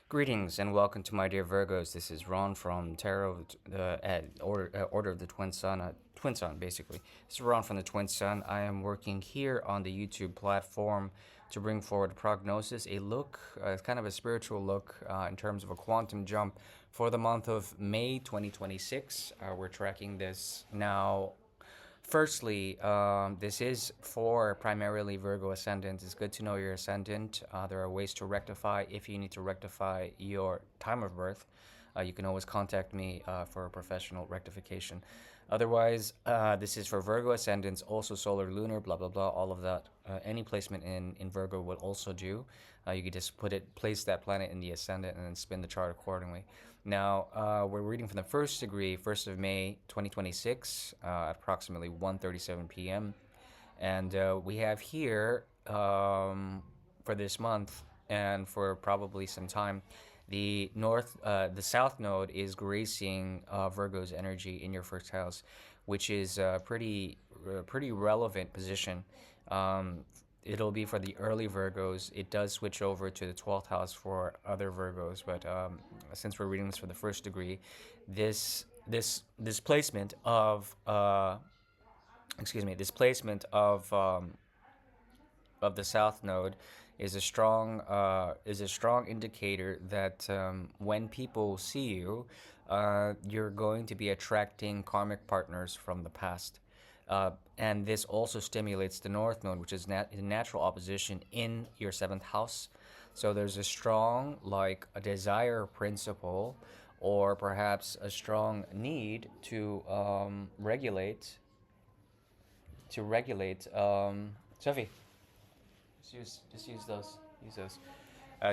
Greetings and welcome to my dear Virgos. This is Ron from Tarot, Order of the Twin Sun, Twin Sun basically. This is Ron from the Twin Sun. I am working here on the YouTube platform to bring forward a prognosis, a look, kind of a spiritual look in terms of a quantum jump for the month of May 2026. We're tracking this now. Firstly, this is for primarily Virgo ascendant. It's good to know your ascendant. There are ways to rectify. If you need to rectify your time of birth, you can always contact me for a professional rectification. Otherwise, this is for Virgo ascendants, also solar, lunar, blah, blah, blah, all of that. Any placement in Virgo will also do. You could just place that planet in the ascendant and then spin the chart accordingly. Now, we're reading from the first degree, 1st of May, 2026, at approximately 1:37 p.m. And we have here, for this month and for probably some time, the south node is gracing Virgo's energy in your first house, which is a pretty relevant position. It'll be for the early Virgos. It does switch over to the 12th house for other Virgos, but since we're reading this for the first degree, this placement of this placement of the south node is a strong indicator that when people see you, you're going to be attracting karmic partners from the past. And this also stimulates the north node, which is in natural opposition in your 7th house. So there's a strong, like a desire principle, or perhaps a strong need to regulate. Sophie, just use those.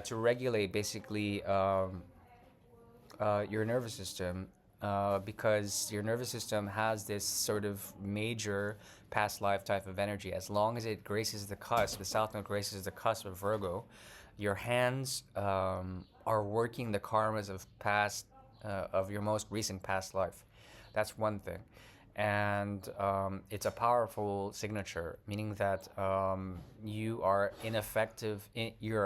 To regulate basically your nervous system. Because your nervous system has this sort of major past life type of energy. As long as it graces the cusp, the south node graces the cusp of Virgo, your hands are working the karmas of past, of your most recent past life. That's one thing. And it's a powerful signature, meaning that you're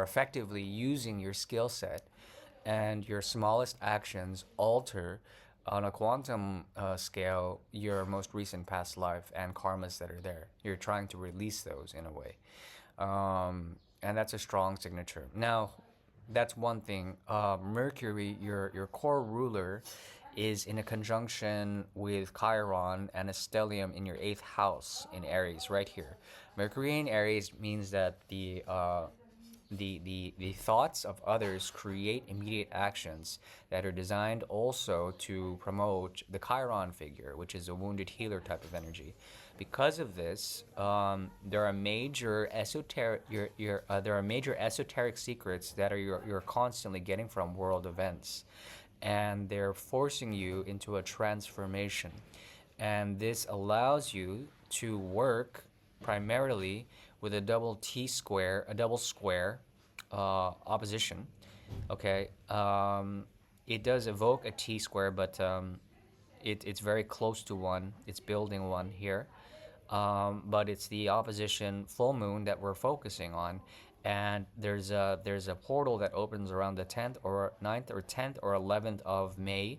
effectively using your skill set, and your smallest actions alter on a quantum scale your most recent past life and karmas that are there. You're trying to release those in a way, and that's a strong signature. Now, that's one thing. Mercury, your core ruler, is in a conjunction with Chiron and a stellium in your 8th house in Aries, right here. Mercury in Aries means that the thoughts of others create immediate actions that are designed also to promote the Chiron figure, which is a wounded healer type of energy. Because of this, there are major esoteric secrets that you're constantly getting from world events, and they're forcing you into a transformation. And this allows you to work primarily with a double square opposition. Okay, it does evoke a T square, but it's very close to one. It's building one here, but it's the opposition full moon that we're focusing on. And there's a portal that opens around the 10th or 9th or 10th or 11th of May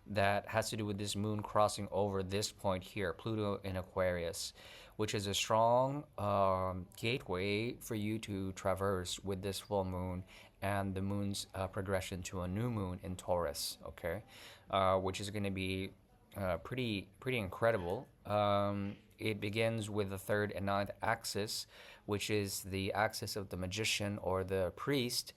that has to do with this moon crossing over this point here, Pluto in Aquarius, which is a strong gateway for you to traverse with this full moon and the moon's progression to a new moon in Taurus, okay, which is going to be pretty incredible. It begins with the 3rd and 9th axis, which is the axis of the magician or the priest,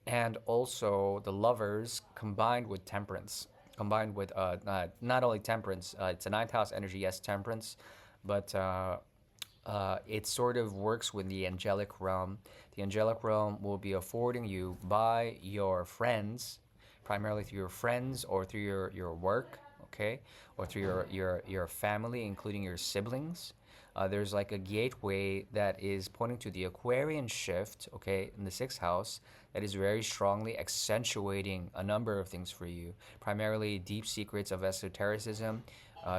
and also the lovers, combined with temperance, combined with not only temperance, it's a 9th house energy, yes, temperance, but it sort of works with the angelic realm. The angelic realm will be affording you by your friends, primarily through your friends or through your work, okay, or through your family, including your siblings. There's like a gateway that is pointing to the Aquarian shift, okay, in the 6th house, that is very strongly accentuating a number of things for you, primarily deep secrets of esotericism,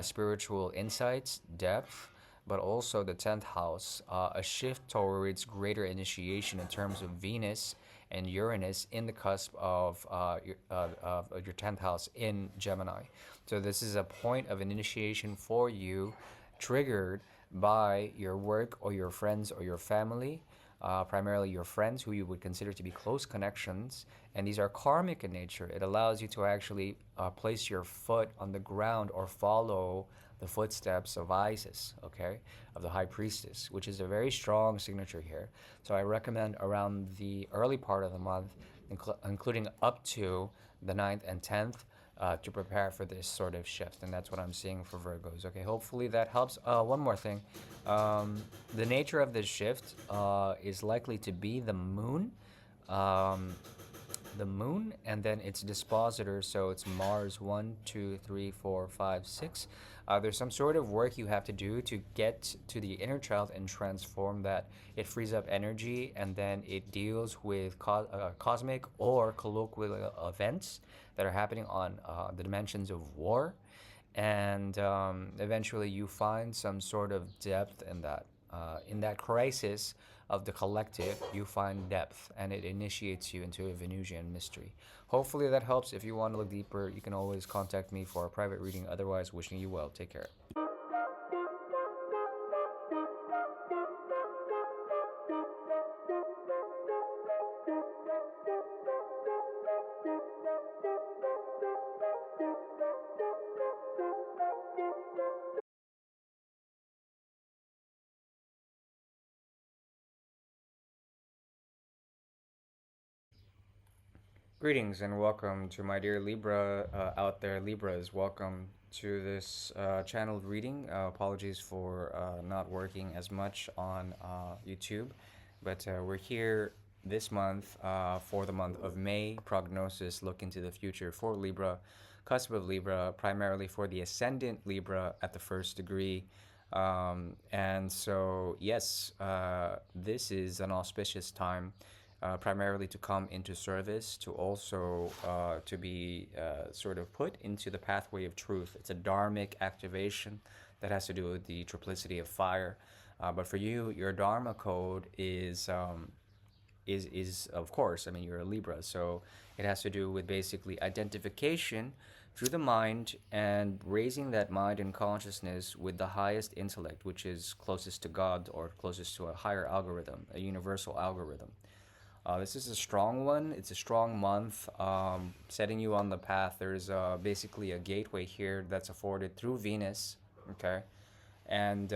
spiritual insights, depth, but also the 10th house, a shift towards greater initiation in terms of Venus and Uranus in the cusp of your 10th house in Gemini. So this is a point of an initiation for you, triggered by your work or your friends or your family, primarily your friends who you would consider to be close connections. And these are karmic in nature. It allows you to actually place your foot on the ground or follow the footsteps of Isis, okay, of the High Priestess, which is a very strong signature here. So I recommend around the early part of the month, including up to the 9th and 10th, to prepare for this sort of shift. And that's what I'm seeing for Virgos. Okay, hopefully that helps. One more thing. The nature of this shift is likely to be the moon. And then its dispositor, so it's Mars 1, 2, 3, 4, 5, 6. There's some sort of work you have to do to get to the inner child and transform that. It frees up energy, and then it deals with cosmic or colloquial events that are happening on the dimensions of war, and eventually you find some sort of depth in that. In that crisis of the collective, you find depth, and it initiates you into a Venusian mystery. Hopefully that helps. If you want to look deeper, you can always contact me for a private reading. Otherwise, wishing you well. Take care. Greetings and welcome to my dear Libra out there. Libras, welcome to this channeled reading. Apologies for not working as much on YouTube, but we're here this month for the month of May. Prognosis, look into the future for Libra, cusp of Libra, primarily for the ascendant Libra at the 1st degree. And so, yes, this is an auspicious time. Primarily to come into service, to also to be sort of put into the pathway of truth. It's a dharmic activation that has to do with the triplicity of fire. But for you, your dharma code is of course, I mean, you're a Libra, so it has to do with basically identification through the mind and raising that mind and consciousness with the highest intellect, which is closest to God or closest to a higher algorithm, a universal algorithm. This is a strong one. It's a strong month, setting you on the path. There's basically a gateway here that's afforded through Venus, okay? And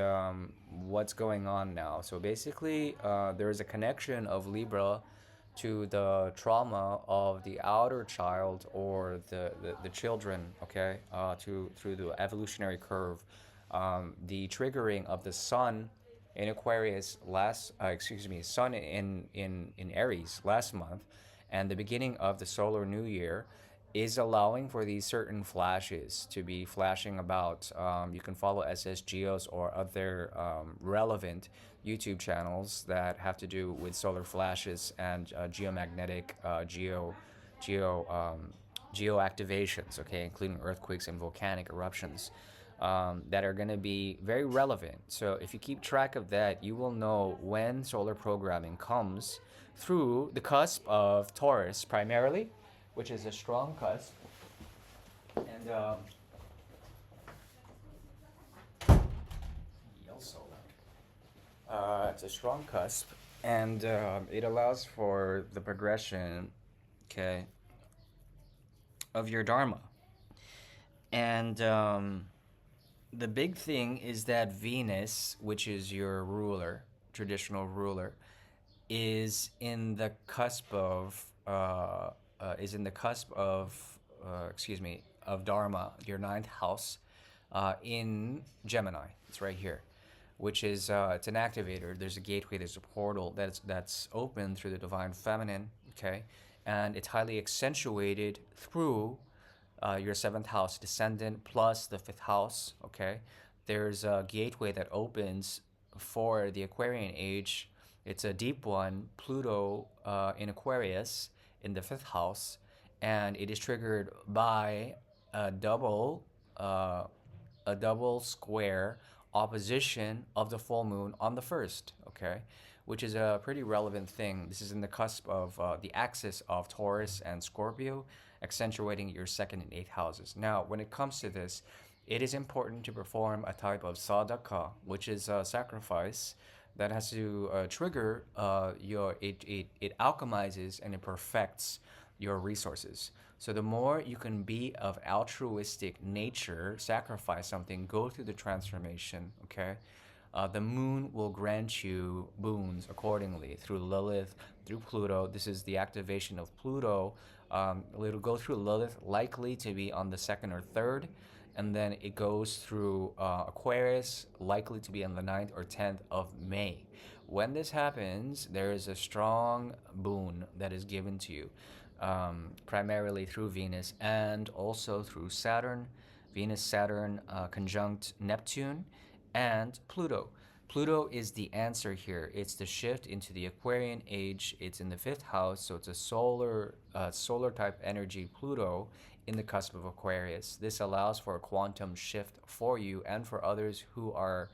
what's going on now? So basically, there's a connection of Libra to the trauma of the outer child or the children, okay? Through the evolutionary curve. The triggering of the sun in Aquarius Sun in Aries last month, and the beginning of the solar new year is allowing for these certain flashes to be flashing about. You can follow SSGeos or other relevant YouTube channels that have to do with solar flashes and geomagnetic geo activations, okay, including earthquakes and volcanic eruptions. That are going to be very relevant. So if you keep track of that, you will know when solar programming comes through the cusp of Taurus primarily, which is a strong cusp. And yell so loud. It's a strong cusp, and it allows for the progression, okay, of your dharma. And the big thing is that Venus, which is your ruler, traditional ruler, is in the cusp of of Dharma, your 9th house, in Gemini. It's right here, which is it's an activator. There's a gateway. There's a portal that's open through the divine feminine. Okay, and it's highly accentuated through your 7th house descendant plus the 5th house. Okay, there's a gateway that opens for the Aquarian age. It's a deep one, Pluto in Aquarius in the 5th house, and it is triggered by a double square opposition of the full moon on the 1st, okay? Which is a pretty relevant thing. This is in the cusp of the axis of Taurus and Scorpio, accentuating your 2nd and 8th houses. Now, when it comes to this, it is important to perform a type of sadaka, which is a sacrifice that has to trigger it alchemizes and it perfects your resources. So the more you can be of altruistic nature, sacrifice something, go through the transformation, okay? The moon will grant you boons accordingly through Lilith, through Pluto. This is the activation of Pluto. It'll go through Lilith, likely to be on the 2nd or 3rd, and then it goes through Aquarius, likely to be on the 9th or 10th of May. When this happens, there is a strong boon that is given to you, primarily through Venus and also through Saturn. Venus, Saturn conjunct Neptune and Pluto. Pluto is the answer here. It's the shift into the Aquarian age. It's in the 5th house, so it's a solar type energy, Pluto, in the cusp of Aquarius. This allows for a quantum shift for you and for others who are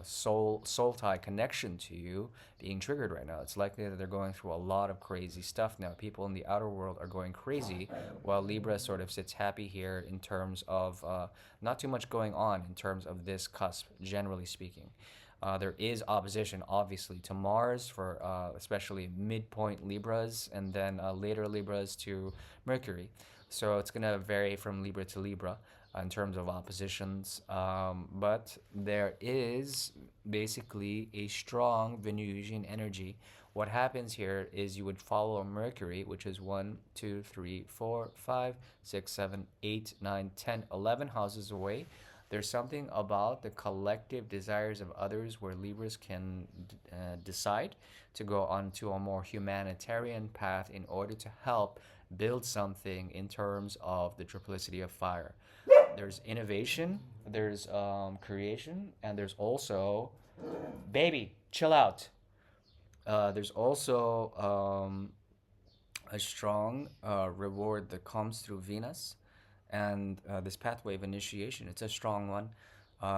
soul tie connection to you being triggered right now. It's likely that they're going through a lot of crazy stuff now. People in the outer world are going crazy, while Libra sort of sits happy here in terms of not too much going on in terms of this cusp, generally speaking. There is opposition, obviously, to Mars for especially midpoint Libras, and then later Libras to Mercury. So it's going to vary from Libra to Libra in terms of oppositions. But there is basically a strong Venusian energy. What happens here is you would follow Mercury, which is 1, 2, 3, 4, 5, 6, 7, 8, 9, 10, 11 houses away. There's something about the collective desires of others where Libras can decide to go onto a more humanitarian path in order to help build something in terms of the triplicity of fire. There's innovation, there's creation, and there's also, baby, chill out. There's also a strong reward that comes through Venus, and this pathway of initiation. It's a strong one,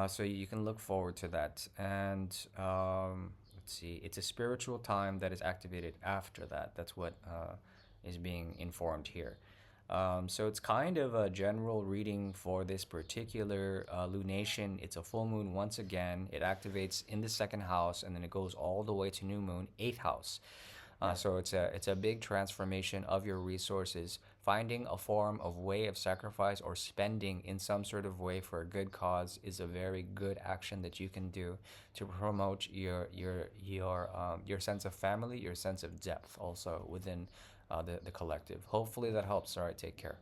so you can look forward to that. And let's see, it's a spiritual time that is activated after that. That's what is being informed here. So it's kind of a general reading for this particular lunation. It's a full moon once again. It activates in the 2nd house, and then it goes all the way to new moon, 8th house. So it's a big transformation of your resources. Finding a form of way of sacrifice or spending in some sort of way for a good cause is a very good action that you can do to promote your sense of family, your sense of depth also within the collective. Hopefully that helps. All right, take care.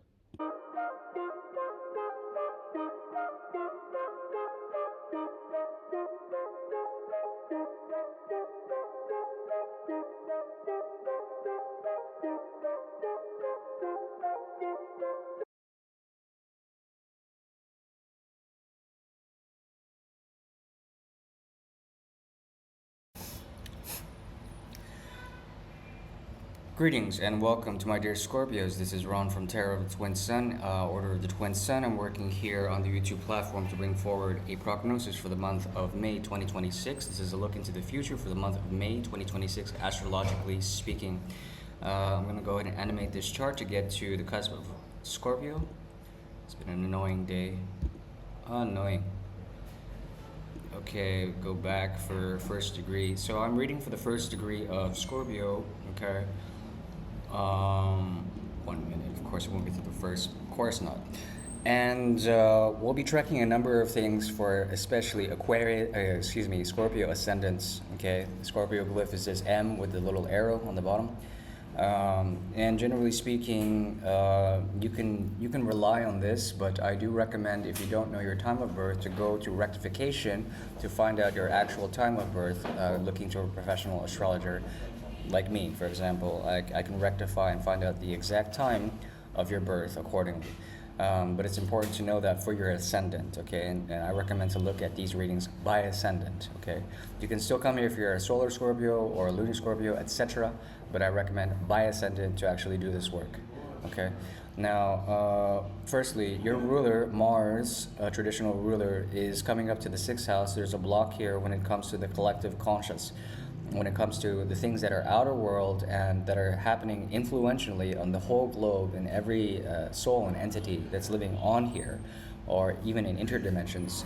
Greetings and welcome to my dear Scorpios. This is Ron from Tarot of the Twin Sun, Order of the Twin Sun. I'm working here on the YouTube platform to bring forward a prognosis for the month of May 2026. This is a look into the future for the month of May 2026, astrologically speaking. I'm going to go ahead and animate this chart to get to the cusp of Scorpio. It's been an annoying day. Annoying. Okay, go back for 1st degree. So I'm reading for the 1st degree of Scorpio, okay? 1 minute. Of course, it won't get to the first. Of course not. And we'll be tracking a number of things for especially Scorpio ascendants. Okay, the Scorpio glyph is this M with the little arrow on the bottom. And generally speaking, you can rely on this, but I do recommend, if you don't know your time of birth, to go to rectification to find out your actual time of birth, looking to a professional astrologer like me, for example. I can rectify and find out the exact time of your birth accordingly. But it's important to know that for your ascendant, okay? And I recommend to look at these readings by ascendant, okay? You can still come here if you're a solar Scorpio or a lunar Scorpio, etc., but I recommend by ascendant to actually do this work, okay? Now, firstly, your ruler, Mars, traditional ruler, is coming up to the sixth house. There's a block here when it comes to the collective conscious, when it comes to the things that are outer world and that are happening influentially on the whole globe and every soul and entity that's living on here, or even in interdimensions.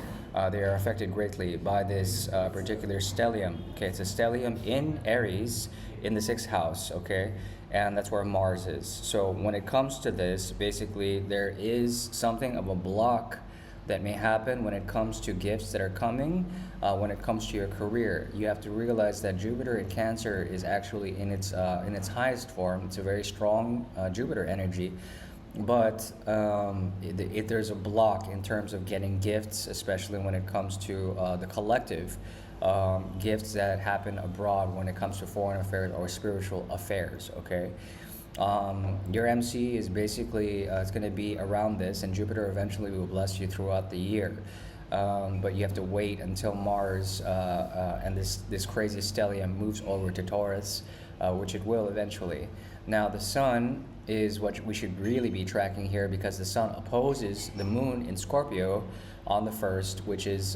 They are affected greatly by this particular stellium. Okay, it's a stellium in Aries in the sixth house. Okay, and that's where Mars is. So when it comes to this, basically there is something of a block that may happen when it comes to gifts that are coming, when it comes to your career. You have to realize that Jupiter in Cancer is actually in its highest form. It's a very strong Jupiter energy, but there's a block in terms of getting gifts, especially when it comes to the collective gifts that happen abroad when it comes to foreign affairs or spiritual affairs. Okay, your MC is basically it's going to be around this, and Jupiter eventually will bless you throughout the year. But you have to wait until Mars and this crazy stellium moves over to Taurus, which it will eventually. Now the Sun is what we should really be tracking here, because the Sun opposes the Moon in Scorpio on the 1st, which is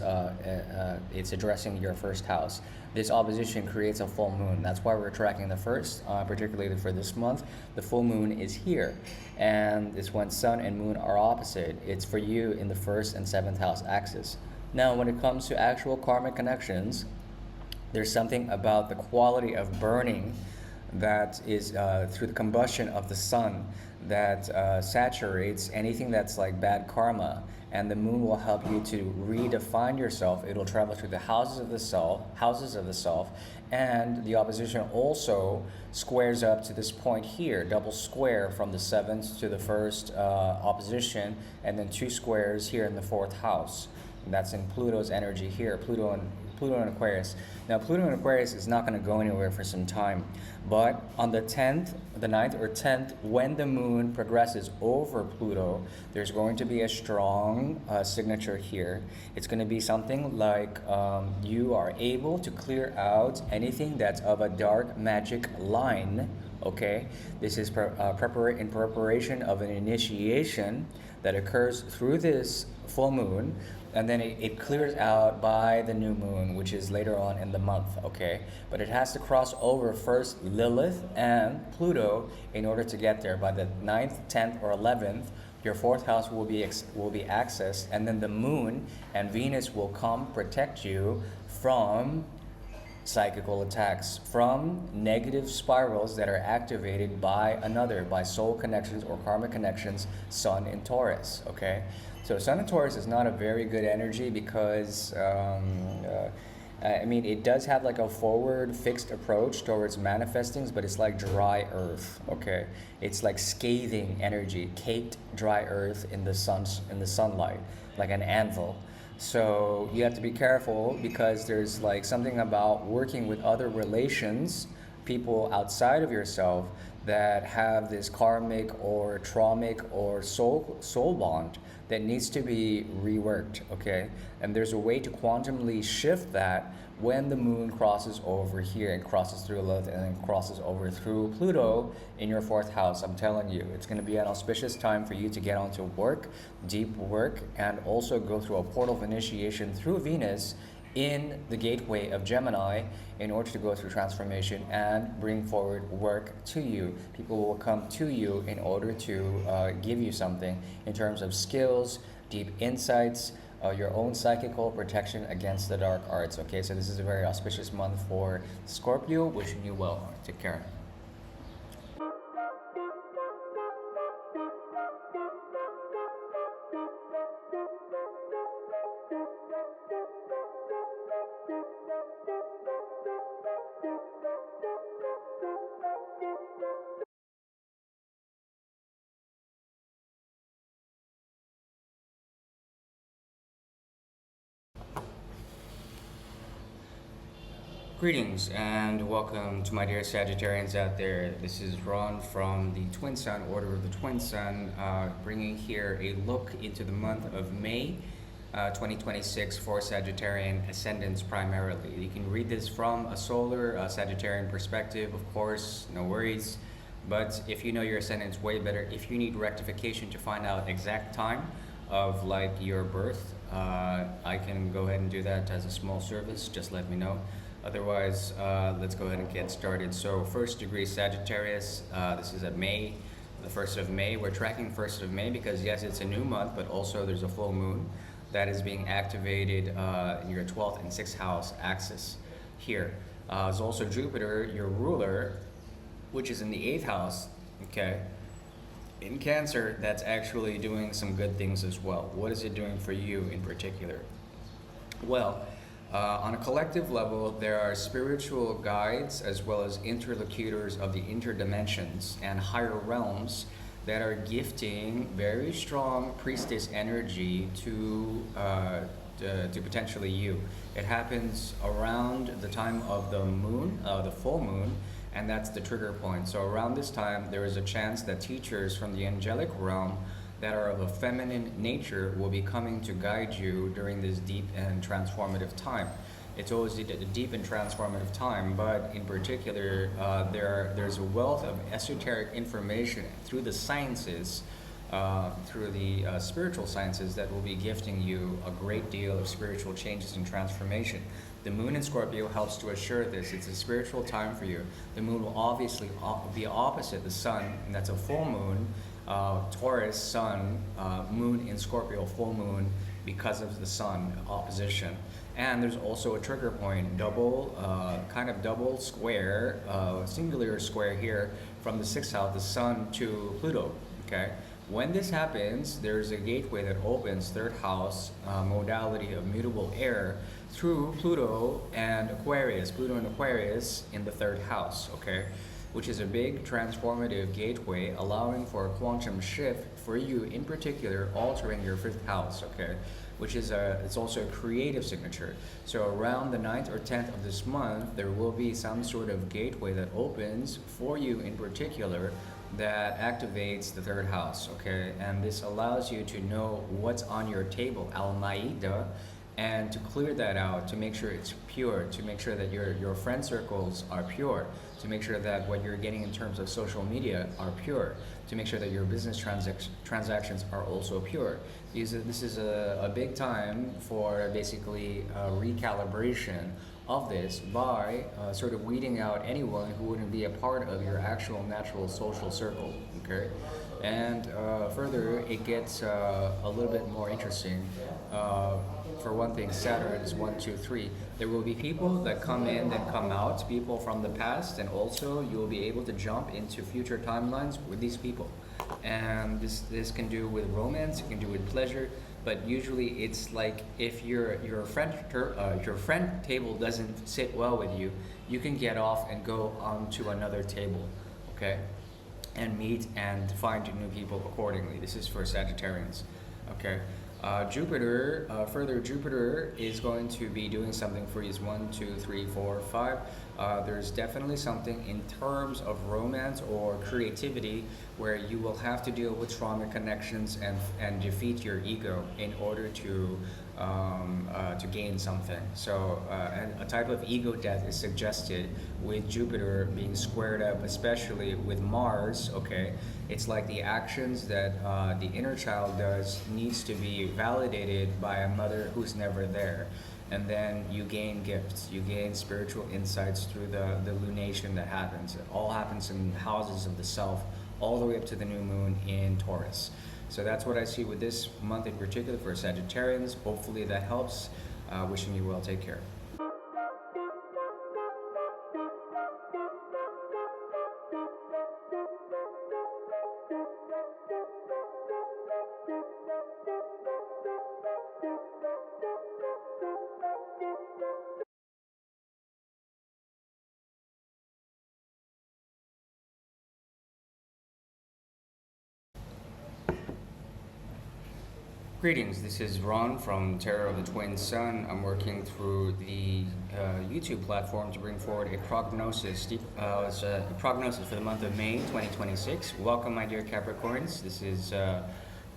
it's addressing your first house. This opposition creates a full moon. That's why we're tracking the 1st, particularly for this month. The full moon is here, and it's when Sun and Moon are opposite. It's for you in the 1st and 7th house axis. Now, when it comes to actual karmic connections, there's something about the quality of burning that is through the combustion of the Sun that saturates anything that's like bad karma, and the Moon will help you to redefine yourself. It'll travel through the houses of the self, and the opposition also squares up to this point here, double square from the 7th to the 1st opposition, and then 2 squares here in the 4th house. And that's in Pluto's energy here, Pluto and Aquarius. Now, Pluto and Aquarius is not going to go anywhere for some time, but on the 10th, the 9th or 10th, when the Moon progresses over Pluto, there's going to be a strong signature here. It's going to be something like you are able to clear out anything that's of a dark magic line. Okay, this is in preparation of an initiation that occurs through this full moon, and then it clears out by the new moon, which is later on in the month. Okay, but it has to cross over first Lilith and Pluto in order to get there. By the 9th, 10th, or 11th, your 4th house will be accessed, and then the Moon and Venus will come protect you from psychical attacks, from negative spirals that are activated by soul connections or karmic connections, Sun in Taurus. Okay, so Sun in Taurus is not a very good energy, because I mean, it does have like a forward fixed approach towards manifesting, but it's like dry earth. Okay, it's like scathing energy, caked dry earth in the sunlight, like an anvil. So you have to be careful, because there's like something about working with other relations, people outside of yourself, that have this karmic or traumatic or soul bond that needs to be reworked. Okay, and there's a way to quantumly shift that when the Moon crosses over here and crosses through Lilith and then crosses over through Pluto in your 4th house. I'm telling you, it's going to be an auspicious time for you to get onto work, deep work, and also go through a portal of initiation through Venus in the gateway of Gemini in order to go through transformation and bring forward work to you. People will come to you in order to give you something in terms of skills, deep insights, your own psychical protection against the dark arts. Okay, so this is a very auspicious month for Scorpio. Wishing you well. Take care. Greetings and welcome to my dear Sagittarians out there. This is Ron from the Twin Sun, Order of the Twin Sun, bringing here a look into the month of May 2026 for Sagittarian ascendants primarily. You can read this from a solar Sagittarian perspective, of course, no worries. But if you know your ascendant, it's way better. If you need rectification to find out exact time of like your birth, I can go ahead and do that as a small service. Just let me know. Otherwise, let's go ahead and get started. So first degree Sagittarius, this is at May, the 1st of May. We're tracking 1st of May because yes, it's a new month, but also there's a full moon that is being activated in your 12th and 6th house axis here. There's also Jupiter, your ruler, which is in the 8th house, okay? In Cancer, that's actually doing some good things as well. What is it doing for you in particular? Well, on a collective level, there are spiritual guides as well as interlocutors of the interdimensions and higher realms that are gifting very strong priestess energy to potentially you. It happens around the time of the moon, the full moon, and that's the trigger point. So around this time, there is a chance that teachers from the angelic realm that are of a feminine nature will be coming to guide you during this deep and transformative time. It's always a deep and transformative time, but in particular, there's a wealth of esoteric information through the sciences, through the spiritual sciences that will be gifting you a great deal of spiritual changes and transformation. The moon in Scorpio helps to assure this. It's a spiritual time for you. The moon will obviously be opposite the sun, and that's a full moon. Taurus, sun, moon in Scorpio, full moon because of the sun opposition. And there's also a trigger point, kind of double square, singular square here from the 6th house, the sun to Pluto, okay? When this happens, there's a gateway that opens 3rd house modality of mutable air through Pluto and Aquarius in the 3rd house, okay? Which is a big transformative gateway allowing for a quantum shift for you in particular, altering your 5th house, okay? Which is it's also a creative signature. So around the 9th or 10th of this month, there will be some sort of gateway that opens for you in particular that activates the 3rd house, okay? And this allows you to know what's on your table, al-Maida, and to clear that out, to make sure it's pure, to make sure that your friend circles are pure, to make sure that what you're getting in terms of social media are pure, to make sure that your business transactions are also pure. This is a big time for basically recalibration of this by sort of weeding out anyone who wouldn't be a part of your actual natural social circle, okay? And further, it gets a little bit more interesting. For one thing, Saturn is 1, 2, 3. There will be people that come in, that come out, people from the past, and also you will be able to jump into future timelines with these people. And this can do with romance, it can do with pleasure, but usually it's like if your friend table doesn't sit well with you, you can get off and go on to another table, okay? And meet and find new people accordingly. This is for Sagittarians, okay? Jupiter is going to be doing something for you. 1, 2, 3, 4, 5. There's definitely something in terms of romance or creativity where you will have to deal with trauma connections and defeat your ego in order to gain something. So and a type of ego death is suggested with Jupiter being squared up, especially with Mars, okay? It's like the actions that the inner child does needs to be validated by a mother who's never there. And then you gain gifts, you gain spiritual insights through the lunation that happens. It all happens in houses of the self, all the way up to the new moon in Taurus. So that's what I see with this month in particular for Sagittarians. Hopefully that helps. Wishing you well. Take care. Greetings, this is Ron from Tarot of the Twin Sun. I'm working through the YouTube platform to bring forward a prognosis. It's a prognosis for the month of May 2026. Welcome, my dear Capricorns. This is, of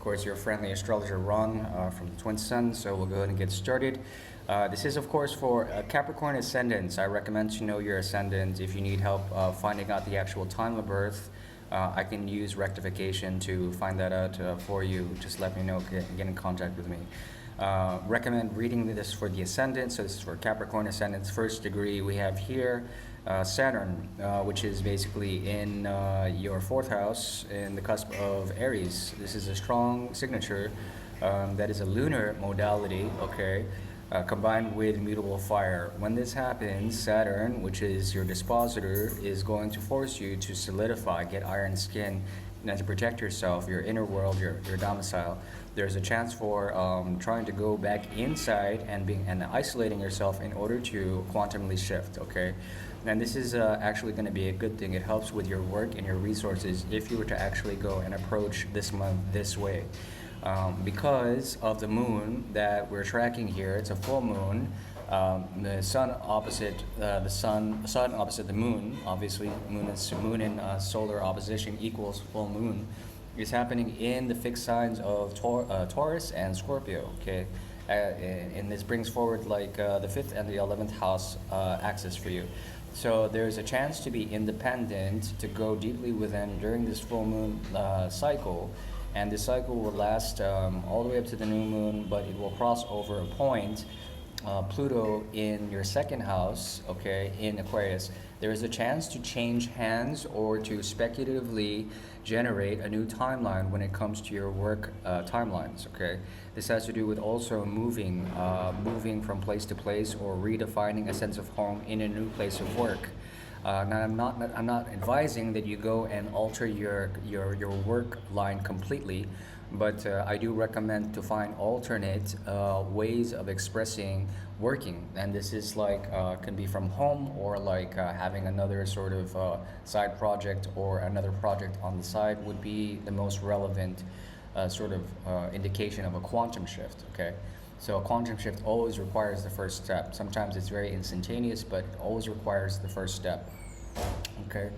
course, your friendly astrologer Ron from the Twin Sun. So we'll go ahead and get started. This is, of course, for Capricorn ascendants. I recommend to know your ascendant if you need help finding out the actual time of birth. I can use rectification to find that out for you. Just let me know, get in contact with me. Recommend reading this for the ascendant. So this is for Capricorn ascendants, first degree. We have here Saturn, which is basically in your fourth house in the cusp of Aries. This is a strong signature that is a lunar modality, okay, combined with mutable fire. When this happens, Saturn, which is your dispositor, is going to force you to solidify, get iron skin, and to protect yourself, your inner world, your domicile. There's a chance for trying to go back inside and isolating yourself in order to quantumly shift, okay? And this is actually going to be a good thing. It helps with your work and your resources if you were to actually go and approach this month this way. Because of the moon that we're tracking here, it's a full moon. The sun opposite sun opposite the moon. Obviously, moon in solar opposition equals full moon. Is happening in the fixed signs of Taurus and Scorpio. Okay, and this brings forward like the 5th and the 11th house axis for you. So there's a chance to be independent, to go deeply within during this full moon cycle. And this cycle will last all the way up to the new moon, but it will cross over a point, Pluto in your second house, okay, in Aquarius. There is a chance to change hands or to speculatively generate a new timeline when it comes to your work timelines, okay? This has to do with also moving from place to place or redefining a sense of home in a new place of work. Now, I'm not advising that you go and alter your work line completely, but I do recommend to find alternate ways of expressing working, and this is like can be from home or like having another sort of side project or another project on the side would be the most relevant sort of indication of a quantum shift. Okay. So a quantum shift always requires the first step. Sometimes it's very instantaneous, but it always requires the first step. Okay,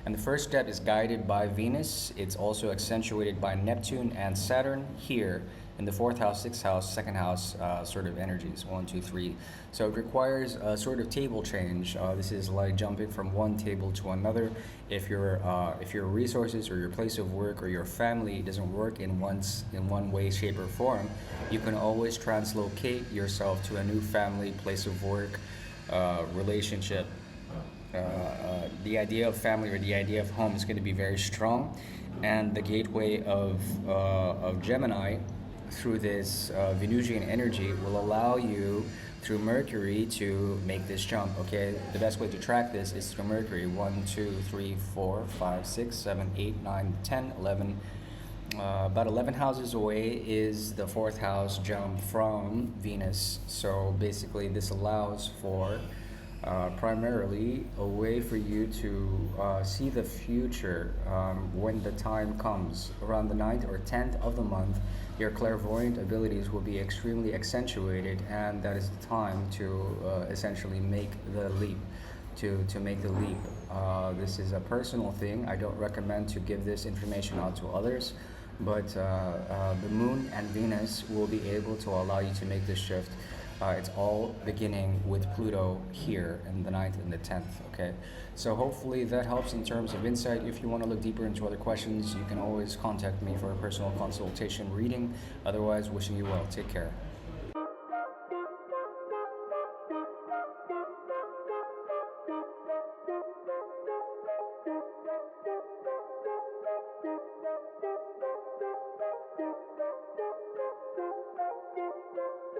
and the first step is guided by Venus. It's also accentuated by Neptune and Saturn here in the 4th house, 6th house, 2nd house sort of energies, 1, 2, 3. So it requires a sort of table change. This is like jumping from one table to another. If your resources or your place of work or your family doesn't work in one way, shape, or form, you can always translocate yourself to a new family, place of work, relationship. The idea of family or the idea of home is going to be very strong, and the gateway of Gemini through this Venusian energy will allow you through Mercury to make this jump. Okay, the best way to track this is through Mercury. 1, 2, 3, 4, 5, 6, 7, 8, 9, 10, 11. About 11 houses away is the 4th house jump from Venus. So basically, this allows for primarily a way for you to see the future when the time comes. Around the 9th or 10th of the month, your clairvoyant abilities will be extremely accentuated, and that is the time to essentially make the leap. To make the leap. This is a personal thing. I don't recommend to give this information out to others, but the moon and Venus will be able to allow you to make this shift. It's all beginning with Pluto here in the 9th and the 10th, okay? So hopefully that helps in terms of insight. If you want to look deeper into other questions, you can always contact me for a personal consultation reading. Otherwise, wishing you well. Take care.